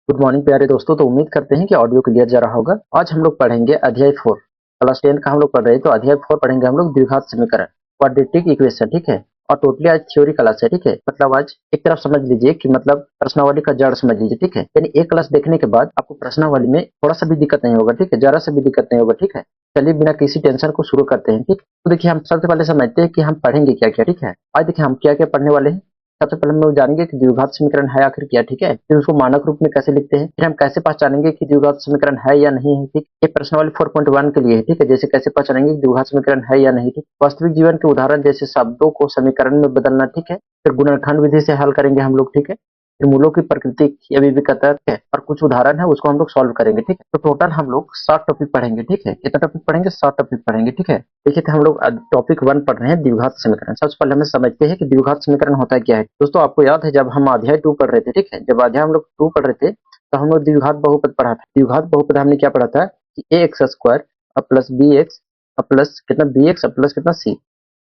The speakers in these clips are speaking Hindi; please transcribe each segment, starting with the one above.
गुड मॉर्निंग प्यारे दोस्तों। तो उम्मीद करते हैं कि ऑडियो क्लियर जा रहा होगा। आज हम लोग पढ़ेंगे अध्याय 4, क्लास 10 का हम लोग पढ़ रहे हैं। तो अध्याय 4 पढ़ेंगे हम लोग द्विघात समीकरण, क्वाड्रेटिक इक्वेशन, ठीक है। और टोटली आज थ्योरी क्लास है, ठीक है। मतलब आज एक तरफ समझ लीजिए कि मतलब प्रश्नावली का जड़ समझ लीजिए, ठीक है। यानी एक क्लास देखने के बाद आपको प्रश्नावली में थोड़ा सा भी दिक्कत नहीं होगा, ठीक है, जरा सा भी दिक्कत नहीं होगा, ठीक है। चलिए बिना किसी टेंशन को शुरू करते हैं, ठीक। तो देखिए हम सबसे पहले समझते हैं कि हम पढ़ेंगे क्या क्या, ठीक है। आज देखिए हम क्या क्या पढ़ने वाले हैं। सबसे पहले हम लोग जानेंगे कि द्विघात समीकरण है आखिर क्या, ठीक है। फिर उसको मानक रूप में कैसे लिखते हैं, फिर हम कैसे पहचानेंगे कि द्विघात समीकरण है या नहीं है, ठीक। ये प्रश्नावली 4.1 के लिए है, ठीक है। जैसे कैसे पहचानेंगे कि द्विघात समीकरण है या नहीं, ठीक। वास्तविक जीवन के उदाहरण जैसे शब्दों को समीकरण में बदलना, ठीक है। फिर गुणनखंड विधि से हल करेंगे हम लोग, ठीक है। फिर मूलों की प्रकृति की अभिविकता है और कुछ उदाहरण है उसको हम लोग सॉल्व करेंगे, ठीक है। तो टोटल हम लोग 7 टॉपिक पढ़ेंगे, ठीक है। कितना टॉपिक पढ़ेंगे? 7 टॉपिक पढ़ेंगे, ठीक है। देखिए तो हम लोग टॉपिक 1 पढ़ रहे हैं, द्विघात समीकरण। सबसे पहले हमें समझते हैं कि द्विघात समीकरण होता क्या है। दोस्तों आपको याद है जब हम अध्याय 2 पढ़ रहे थे, ठीक है, जब अध्याय हम लोग 2 पढ़ रहे थे तो हम लोग द्विघात बहुपद पढ़ा था। द्विघात बहुपद हमने क्या पढ़ा था कि a x square plus b x plus कितना बी एक्स प्लस कितना सी,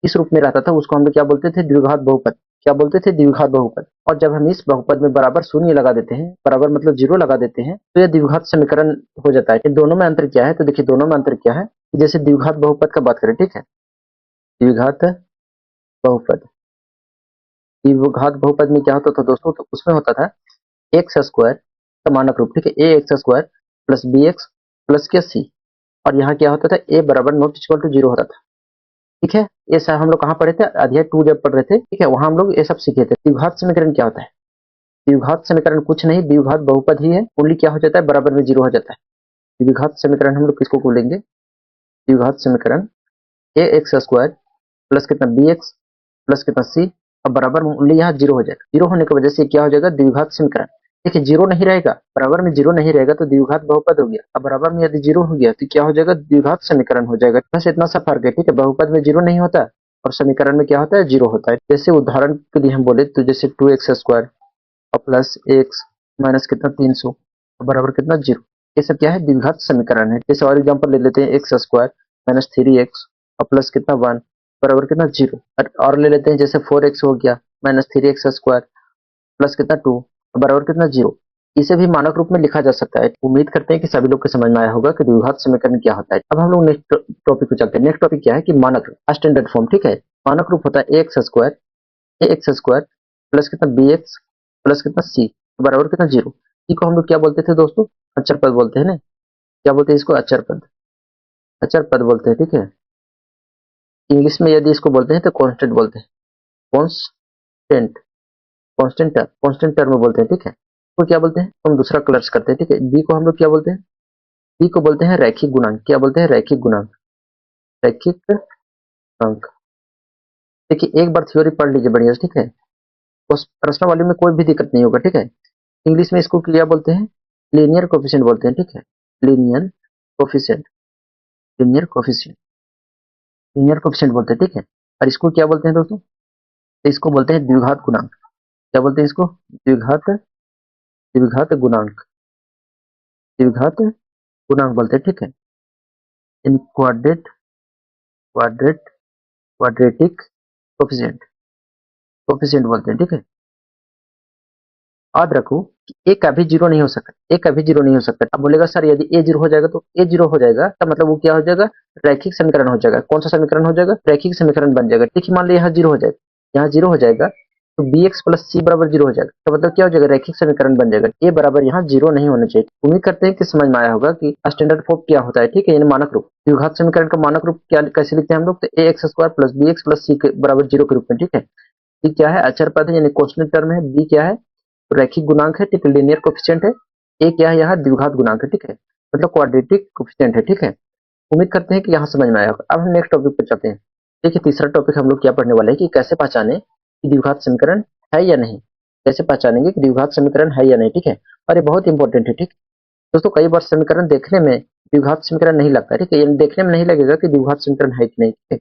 इस रूप में रहता था। उसको हम लोग क्या बोलते थे? द्विघात बहुपद। क्या बोलते थे? द्विघात बहुपद। और जब हम इस बहुपद में बराबर शून्य लगा देते हैं, बराबर मतलब जीरो लगा देते हैं, तो यह द्विघात समीकरण हो जाता है। इन दोनों में अंतर क्या है? तो देखिए दोनों में अंतर क्या है कि जैसे द्विघात बहुपद का बात करें, ठीक है, द्विघात बहुपद, द्विघात बहुपद में क्या होता था दोस्तों? तो उसमें होता था एक्स स्क्वायर का मानक रूप, ठीक है, ए x square plus b x plus क्या सी। और यहाँ क्या होता था? ए बराबर नॉट इक्वल टू जीरो होता था, ठीक है। ये सब हम लोग कहाँ पढ़े थे? अध्याय 2 जब पढ़ रहे थे, ठीक है, वहां हम लोग ये सब सीखे थे। द्विघात समीकरण क्या होता है? द्विघात समीकरण कुछ नहीं, द्विघात बहुपद ही है। ओनली क्या हो जाता है? बराबर में जीरो हो जाता है। द्विघात समीकरण हम लोग किसको बोलेंगे? द्विघात समीकरण ए एक्स स्क्वायर प्लस कितना बी एक्स प्लस कितना सी, अब बराबर में ओनली यहाँ जीरो हो जाएगा। जीरो होने की वजह से क्या हो जाएगा? द्विघात समीकरण। देखिए जीरो नहीं रहेगा, बराबर में जीरो नहीं रहेगा तो द्विघात बहुपद हो गया। अब बराबर में यदि जीरो हो गया तो क्या हो जाएगा? द्विघात समीकरण हो जाएगा। बस इतना सा फर्क है, ठीक है। बहुपद में जीरो नहीं होता और समीकरण में क्या होता है? जीरो होता है। जैसे उदाहरण के लिए हम बोले तो जैसे 2x स्क्वायर और प्लस एक्स माइनस कितना 300 बराबर कितना जीरो, ये सब क्या है? द्विघात समीकरण है। जैसे और एग्जांपल ले लेते हैं, एक्स स्क्वायर माइनस 3x और प्लस कितना 1 बराबर कितना जीरो। और ले लेते हैं जैसे 4x हो गया माइनस 3x स्क्वायर प्लस कितना 2 बराबर कितना जीरो। इसे भी मानक रूप में लिखा जा सकता है। उम्मीद करते हैं कि सभी लोग को समझ में आया होगा कि द्विघात समीकरण क्या होता है। अब हम लोग नेक्स्ट टॉपिक पे चलते हैं। नेक्स्ट टॉपिक क्या है कि मानक रूप, स्टैंडर्ड फॉर्म, ठीक है। मानक रूप होता है ए एक्स स्क्वायर प्लस कितना बी एक्स प्लस कितना सी बराबर कितना जीरो। सी को हम लोग क्या बोलते थे दोस्तों? अचर पद बोलते हैं ना। क्या बोलते हैं इसको? अचर पद, अचर पद बोलते हैं, ठीक है। इंग्लिश में यदि इसको बोलते हैं तो कॉन्स्टेंट बोलते हैं, कॉन्स्टेंट, कॉन्स्टेंट टर्म बोलते हैं, ठीक है। तो क्या बोलते हैं? हम दूसरा क्लर्स करते हैं, ठीक है। बी को हम लोग क्या बोलते हैं? बी को बोलते हैं रैखिक गुणांक। क्या बोलते हैं? रैखिक गुणांक, रैखिक गुणांक। देखिए एक बार थ्योरी पढ़ लीजिए बढ़िया से, ठीक है। उस प्रश्नावली में कोई भी दिक्कत नहीं होगा, ठीक है। इंग्लिश में इसको क्या बोलते हैं? लीनियर कोफिशिएंट बोलते हैं, ठीक है। Linear coefficient, linear coefficient, linear coefficient बोलते हैं, ठीक है। और इसको क्या बोलते हैं दोस्तों? तो इसको बोलते हैं द्विघात गुणांक। क्या बोलते हैं इसको? द्विघात, द्विघात गुणांक, द्विघात गुणांक बोलते हैं, ठीक है। इन क्वाड्रेट, क्वाड्रेटिक कोफिशिएंट, कोफिशिएंट बोलते हैं, ठीक है। याद रखो कि ए कभी जीरो नहीं हो सकता, ए कभी जीरो नहीं हो सकता। अब बोलेगा सर यदि ए जीरो हो जाएगा तो ए जीरो हो जाएगा तो मतलब वो क्या हो जाएगा? रैखिक समीकरण हो जाएगा। कौन सा समीकरण हो जाएगा? रैखिक समीकरण बन जाएगा। देखिए मान लीजिए यहाँ जीरो हो जाएगा, यहाँ जीरो हो जाएगा तो बी एक्स प्लस सी बराबर जीरो हो जाएगा। तो मतलब क्या हो जाएगा? रैखिक समीकरण बन जाएगा। ए बराबर यहाँ जीरो नहीं होना चाहिए। उम्मीद करते हैं कि समझ में आया होगा कि स्टैंडर्ड फॉर्म क्या होता है, ठीक है। यानी मानक रूप, द्विघात समीकरण का मानक रूप क्या कैसे लिखते हैं हम लोग? तो a x square plus b x plus c के बराबर जीरो के रूप में, ठीक है। सी क्या है? अचर पद है यानी कॉन्स्टेंट टर्म है। बी क्या है? रैखिक गुणांक है, ठीक है, लीनियर कोफिशिएंट है। ए क्या है? यहाँ द्विघात गुणांक है, ठीक है, मतलब क्वाड्रेटिक कोफिशिएंट है, ठीक है। उम्मीद करते हैं कि यहाँ समझ में आया होगा। अब हम नेक्स्ट टॉपिक पर चलते हैं। देखिए तीसरा टॉपिक हम लोग क्या पढ़ने वाले हैं कि कैसे पहचाने कि द्विघात समीकरण है या नहीं। कैसे पहचानेंगे कि द्विघात समीकरण है या नहीं, ठीक है। और ये बहुत इंपॉर्टेंट है, ठीक। दोस्तों कई बार समीकरण देखने में द्विघात समीकरण नहीं लगता, ठीक है, ये देखने में नहीं लगेगा कि द्विघात समीकरण है कि नहीं, ठीक है।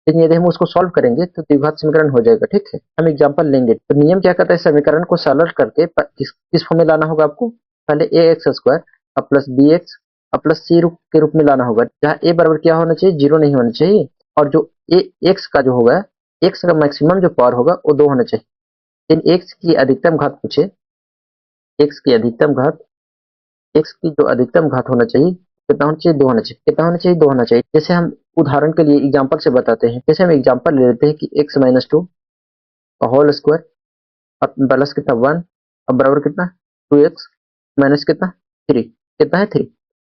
लेकिन यदि हम उसको सॉल्व करेंगे तो द्विघात समीकरण हो जाएगा, ठीक है। हम एग्जांपल लेंगे तो नियम क्या कहता है? समीकरण को सरल करके किस फॉर्म में लाना होगा आपको? पहले ए एक्स स्क्वायर और प्लस बी एक्स और प्लस सी के रूप में लाना होगा, जहाँ ए बराबर क्या होना चाहिए? जीरो नहीं होना चाहिए। और जो ए एक्स का जो होगा, एक्स का मैक्सिमम जो पावर होगा वो दो होना चाहिए। इन एक्स की अधिकतम घात पूछे, एक्स की अधिकतम घात x की जो अधिकतम घात होना चाहिए कितना होना चाहिए, 2 होना चाहिए। कितना होना चाहिए, 2 होना चाहिए। जैसे हम उदाहरण के लिए एग्जांपल से बताते हैं। जैसे हम एग्जांपल ले लेते हैं कि x माइनस टू का होल स्क्वायर और प्लस कितना 1 और बराबर कितना 2x माइनस कितना 3। कितना है 3।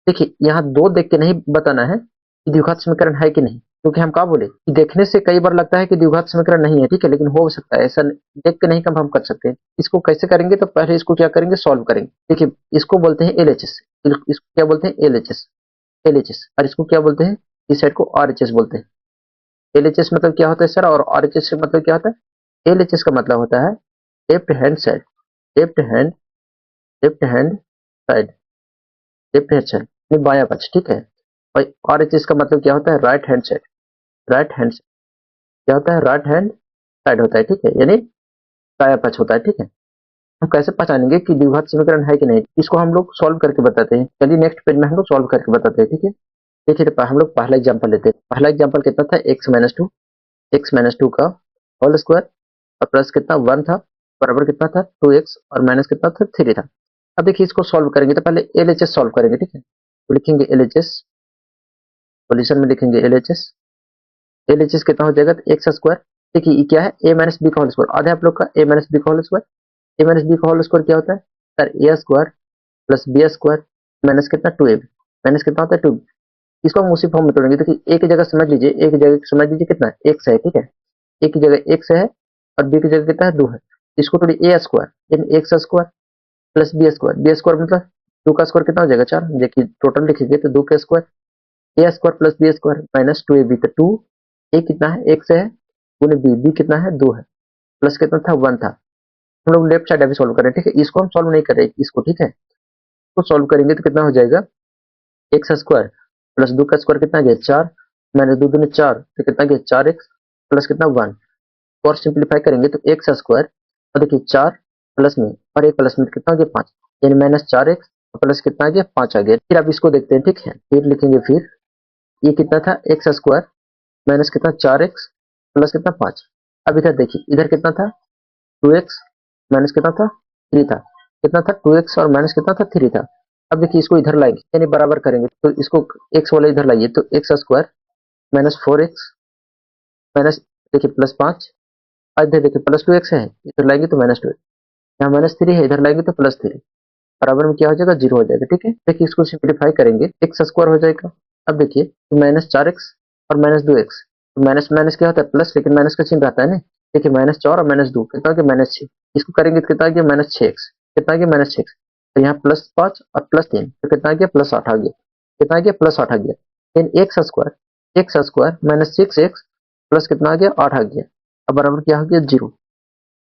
देखिए यहाँ 2 देख के नहीं बताना है कि द्विघात समीकरण है कि नहीं, क्योंकि हम क्या बोले कि देखने से कई बार लगता है कि द्विघात समीकरण नहीं है, ठीक है, लेकिन हो सकता है ऐसा देख के नहीं कंफर्म कर सकते। इसको कैसे करेंगे, तो पहले इसको क्या करेंगे, सॉल्व करेंगे। देखिए इसको बोलते हैं एलएचएस, इसको क्या बोलते हैं एलएचएस, एलएचएस, और इसको क्या बोलते हैं, इस साइड को आरएचएस बोलते हैं। एलएचएस मतलब क्या होता है सर, और आरएचएस मतलब क्या होता है। एलएचएस का मतलब होता है left hand side, left hand, left hand side, left hand side यानी बायां पक्ष, ठीक है। और आरएचएस का मतलब क्या होता है, right hand side, right hand क्या होता है, राइट हैंड साइड होता है, ठीक है, यानी दायां पक्ष होता है, ठीक है। हम कैसे पहचानेंगे कि द्विघात समीकरण है कि नहीं, इसको हम लोग सॉल्व करके बताते हैं। चलिए नेक्स्ट पेज में हम लोग सॉल्व करके बताते हैं, ठीक है। देखिए हम लोग पहला एग्जांपल लेते हैं। पहला एग्जांपल कितना था, x minus two, x minus two का होल स्क्वायर और प्लस कितना 1 था, बराबर कितना था 2x और माइनस कितना था 3 था। अब देखिए इसको सॉल्व करेंगे तो पहले एलएचएस सॉल्व करेंगे, ठीक है। तो लिखेंगे एलएचएस, सॉल्यूशन में लिखेंगे एलएचएस। एलएचएस कितना हो जाएगा, तो एक्स स्क्वायर, देखिए ये क्या है, ए माइनस बी का होल स्क्वायर, आधा आप लोग का ए माइनस बी का whole square. A minus b का होल स्क्वायर क्या होता है sir, a square plus b square minus कितना 2ab, माइनस कितना होता है 2। इसको हम उसी फॉर्म में तोड़ेंगे। देखिए एक की जगह समझ लीजिए, एक की जगह समझ लीजिए कितना एक्स है, ठीक है। एक की जगह एक्स है और बी की जगह कितना है 2 है। इसको थोड़ी ए स्क्वायर यानी x square plus b square, b square मतलब 2 का स्क्वायर कितना हो जाएगा 4। देखिए टोटल लिखिए तो 2 का square a square plus b square minus 2ab, तो 2 ए कितना है एक्स है गुने बी, बी कितना है 2 है, प्लस कितना था 1 था। हम लोग लेफ्ट साइड अभी सॉल्व करें, ठीक है। इसको हम सॉल्व नहीं करें इसको, ठीक है। तो सॉल्व करेंगे तो कितना हो जाएगा, एक्स स्क्वायर प्लस 2 का स्क्वायर कितना गया 4 माइनस 2 दूनी 4 तो कितना गया 4x प्लस कितना 1। और सिंप्लीफाई करेंगे तो एक्स स्क्वायर और देखिए 4 प्लस में और एक प्लस में कितना गया 5, यानी माइनस 4x प्लस कितना गया 5 आ गया। फिर आप इसको देखते हैं, ठीक है। फिर लिखेंगे, फिर ये कितना था एक्स स्क्वायर माइनस कितना 4x प्लस कितना 5। अब इधर देखिए, इधर कितना था 2x माइनस कितना था 3 था, कितना था 2x और माइनस कितना था 3 था। अब देखिए इसको इधर लाएंगे यानी बराबर करेंगे, तो इसको x वाला इधर लाइए तो x square minus 4x minus देखिए प्लस 5, और इधर देखिए प्लस 2x है, इधर लाएंगे तो माइनस 2, यहाँ माइनस 3 है, इधर लाएंगे तो प्लस 3, बराबर में क्या हो जाएगा 0 हो जाएगा, ठीक है। देखिए इसको सिंप्लीफाई करेंगे एक्स स्क्वायर हो जाएगा। अब देखिए माइनस 4x और माइनस 2x, माइनस माइनस क्या होता है प्लस, लेकिन माइनस का चिन्ह रहता है ना। देखिए माइनस 4 और माइनस 2 कितना हो गया माइनस 6, इसको करेंगे तो कितना आ गया माइनस 6x, कितना आ गया माइनस 6x, तो यहाँ प्लस 5 और प्लस 3 तो कितना आ गया प्लस 8 आ गया, कितना आ गया प्लस 8 आ गया। Then x square minus 6x plus कितना आ गया 8 आ गया, अब बराबर क्या हो गया 0।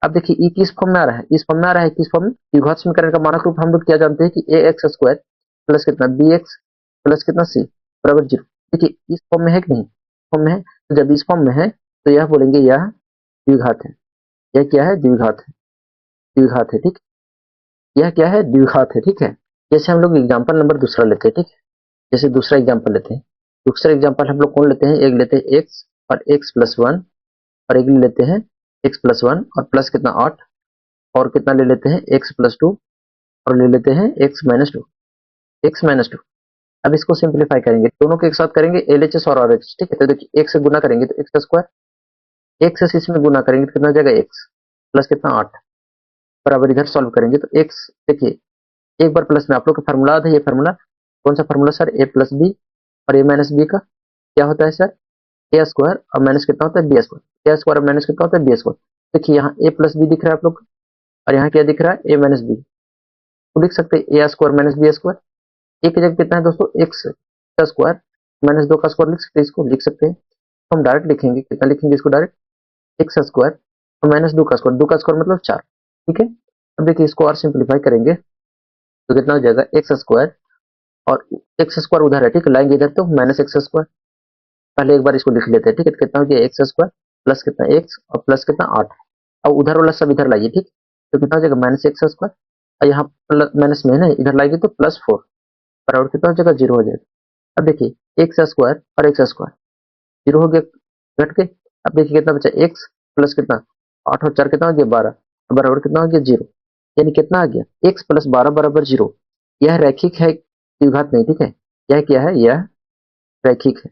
अब देखिए ये किस फॉर्म में आ रहा है, इस फॉर्म में आ रहा है, किस फॉर्म में, द्विघात समीकरण का मानक रूप हम लोग क्या जानते हैं कि ए एक्स स्क्वायर प्लस कितना बी एक्स प्लस कितना सी बराबर 0। देखिए इस फॉर्म में है कि नहीं, फॉर्म में है, तो जब इस फॉर्म में है तो यह बोलेंगे यह द्विघात है। यह क्या है, द्विघात है, द्विघात है, ठीक। यह क्या है, द्विघात है, ठीक है। जैसे हम लोग एग्जाम्पल नंबर दूसरा लेते हैं, ठीक है। जैसे दूसरा एग्जाम्पल लेते हैं, दूसरा एग्जाम्पल हम लोग कौन लेते हैं, एक लेते हैं एक्स और एक्स प्लस 1 और एक लेते हैं एक्स प्लस 1 और प्लस कितना 8 और कितना ले लेते हैं एक्स प्लस 2 और ले लेते हैं एक्स माइनस 2, एक्स माइनस 2। अब इसको सिंप्लीफाई करेंगे, दोनों को एक साथ करेंगे एलएचएस और आरएचएस, ठीक है। तो देखिए एक से गुना करेंगे तो एक्स स्क्वायर, एक्स से इसमें गुना करेंगे तो कितना हो जाएगा एक्स प्लस कितना 8, बराबर इधर सॉल्व करेंगे तो एक्स देखिए एक बार प्लस में आप लोग का फार्मूला है, ये फार्मूला कौन सा फार्मूला सर, ए प्लस बी और ए माइनस बी का क्या होता है सर, ए स्क्वायर और माइनस कितना होता है बी स्क्वायर, ए स्क्वायर और माइनस कितना होता है बी स्क्वायर। देखिए यहाँ ए प्लस बी दिख रहा है आप लोग को, और यहाँ क्या दिख रहा है ए माइनस बी, तो लिख सकते हैं ए स्क्वायर माइनस बी स्क्वायर। एक की जगह कितना है दोस्तों एक्स का स्क्वायर माइनस 2 का स्क्वायर लिख सकते हैं, इसको लिख सकते हैं। तो हम डायरेक्ट लिखेंगे, कितना लिखेंगे इसको डायरेक्ट, एक्स स्क्वायर और माइनस 2 का स्क्वायर, 2 का स्क्वायर मतलब 4, ठीक है। अब देखिए इसको और सिंप्लीफाई करेंगे तो कितना हो जाएगा एक्स स्क्वायर और एक्स स्क्वायर उधर है, ठीक है, लाएंगे इधर तो माइनस एक्स स्क्वायर, पहले एक बार इसको लिख लेते हैं, ठीक है। तो कितना हो गया एक्स स्क्वायर प्लस कितना एक्स और प्लस कितना 8, अब उधर वाला सब इधर लाइए, ठीक। तो कितना हो जाएगा माइनस एक्स स्क्वायर और यहाँ माइनस में है ना, इधर लाएंगे तो प्लस 4, बराबर कितना हो जाएगा 0 हो जाएगा। अब देखिए एक्स स्क्वायर और एक्स स्क्वायर 0 हो गया घट के। अब देखिए कितना बचा एक्स प्लस कितना 8 और 4 कितना हो गया 12, बराबर कितना हो गया 0, यानी कितना आ गया एक्स प्लस 12 बराबर 0। यह रैखिक है, द्विघात नहीं, ठीक है। यह क्या है, यह रैखिक है,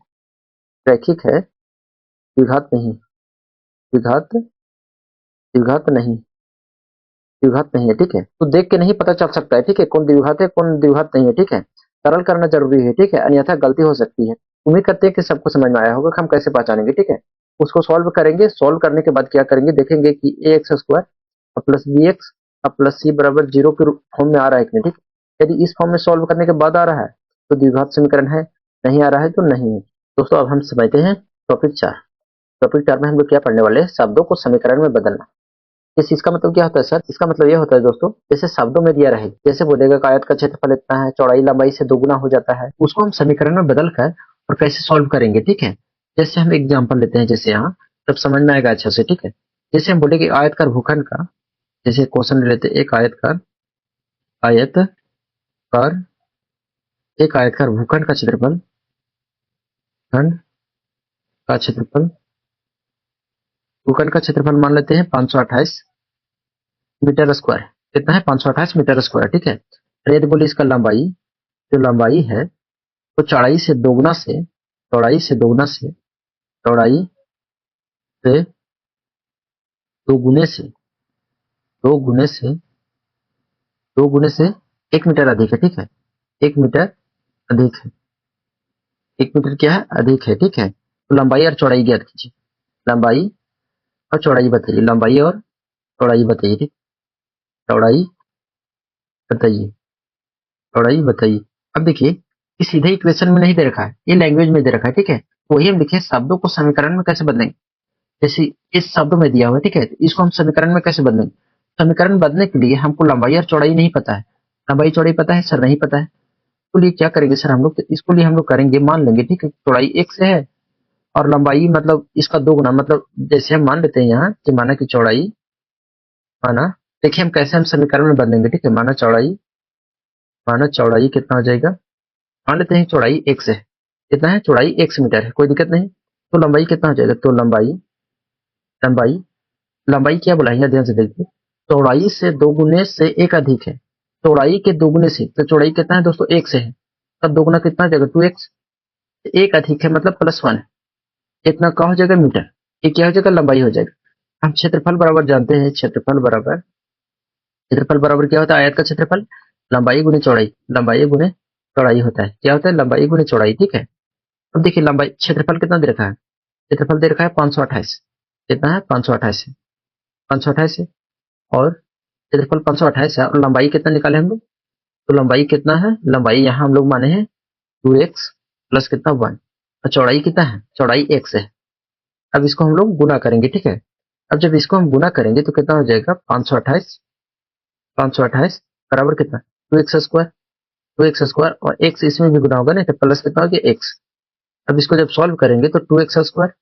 रैखिक है, द्विघात नहीं, द्विघात, द्विघात नहीं, द्विघात नहीं है, ठीक है। तो देख के नहीं पता चल सकता है, ठीक है, कौन द्विघात है कौन द्विघात नहीं है, ठीक है। सरल करना जरूरी है, ठीक है, अन्यथा गलती हो सकती है। उम्मीद करते हैं कि सबको समझ में आया होगा कि हम कैसे पहचानेंगे, ठीक है। उसको सॉल्व करेंगे, सॉल्व करने के बाद क्या करेंगे, देखेंगे कि a x square plus b x plus c बराबर जीरो के फॉर्म में आ रहा है कि नहीं, ठीक है। यदि इस फॉर्म में सॉल्व करने के बाद आ रहा है तो द्विघात समीकरण है, नहीं आ रहा है तो नहीं है। दोस्तों अब हम समझते हैं टॉपिक 4। टॉपिक 4 में हम लोग क्या पढ़ने वाले हैं, शब्दों को समीकरण में बदलना। इस इसका मतलब क्या होता है सर, इसका मतलब ये होता है दोस्तों, जैसे शब्दों में दिया रहे, जैसे बोलेगा कि आयत का क्षेत्रफल इतना है, चौड़ाई लंबाई से दोगुना हो जाता है, उसको हम समीकरण में बदल कर और कैसे सॉल्व करेंगे, ठीक है। जैसे हम एग्जाम्पल लेते हैं, जैसे यहाँ तब समझ में आएगा अच्छा से, ठीक है। जैसे हम बोले कि आयतकार भूखंड का, जैसे क्वेश्चन लेते हैं, एक आयतकार, आयतकार, एक आयतकार भूखंड का क्षेत्रफल, खंड का क्षेत्रफल, भूखंड का क्षेत्रफल मान लेते हैं 528 मीटर स्क्वायर। कितना है, 528 मीटर स्क्वायर, ठीक है। और यदि बोले इसका लंबाई, जो लंबाई है तो चौड़ाई से दोगुना से, चौड़ाई से दोगुना से, चौड़ाई से दो गुने से, दो गुने से, दो गुने से 1 मीटर अधिक है, ठीक है। 1 मीटर अधिक है, 1 मीटर क्या है, अधिक है, ठीक है। तो लंबाई और चौड़ाई ज्ञात कीजिए, लंबाई और चौड़ाई बताइए, लंबाई और चौड़ाई बताइए, ठीक, चौड़ाई बताइए, चौड़ाई बताइए। अब देखिए ये सीधे इक्वेशन में नहीं दे रखा है, ये लैंग्वेज में दे रखा है, ठीक है। वही हम लिखे शब्दों को समीकरण में कैसे बदलेंगे, जैसे इस शब्दों में दिया हुआ है, ठीक है। इसको हम समीकरण में कैसे बदलेंगे, समीकरण बदलने के लिए हमको लंबाई और चौड़ाई नहीं पता है, लंबाई चौड़ाई पता है सर, नहीं पता है। तो लिए क्या करेंगे सर हम लोग, तो इसको लिए हम लोग करेंगे, मान लेंगे, ठीक है, चौड़ाई 1 से है और लंबाई मतलब इसका 2 गुना, मतलब जैसे हम मान लेते हैं यहाँ कि माना कि चौड़ाई, माना, देखिए हम कैसे हम समीकरण में बदलेंगे, ठीक है। माना चौड़ाई, माना चौड़ाई कितना हो जाएगा, मान लेते हैं चौड़ाई 1 से है, कितना है, चौड़ाई 1 मीटर है, कोई दिक्कत नहीं। तो लंबाई कितना हो जाएगा, तो लंबाई, लंबाई, लंबाई क्या बोला है ध्यान से देखिए, चौड़ाई से 2 गुने से 1 अधिक है, चौड़ाई के 2 गुने से, तो चौड़ाई कितना है दोस्तों, 1 से है, तब 2 गुना कितना हो जाएगा, 2x, 1 अधिक है मतलब +1 है, इतना क्या हो जाएगा, मीटर। ये क्या हो जाएगा, लंबाई हो जाएगा। हम क्षेत्रफल बराबर जानते हैं, क्षेत्रफल बराबर, क्षेत्रफल बराबर क्या होता है, आयत का क्षेत्रफल, लंबाई गुने चौड़ाई, लंबाई गुने चौड़ाई होता है, क्या होता है, लंबाई गुने चौड़ाई, ठीक है। अब देखिए लंबाई, क्षेत्रफल कितना दे रखा है, क्षेत्रफल दे रखा है 528, कितना है, 528 है, 528 है। और क्षेत्रफल 528 है और लंबाई कितना निकाले हम लोग, तो लंबाई कितना है, लंबाई यहाँ हम लोग माने हैं 2x प्लस कितना 1, और चौड़ाई कितना है, चौड़ाई x है। अब इसको हम लोग गुना करेंगे, ठीक है। अब जब इसको हम गुना करेंगे तो कितना हो जाएगा, 528, 528 बराबर कितना, 2x स्क्वायर, 2x स्क्वायर, और x इसमें भी गुना होगा ना, तो प्लस कितना हो गया x। अब इसको जब सॉल्व करेंगे तो 2x स्क्वायर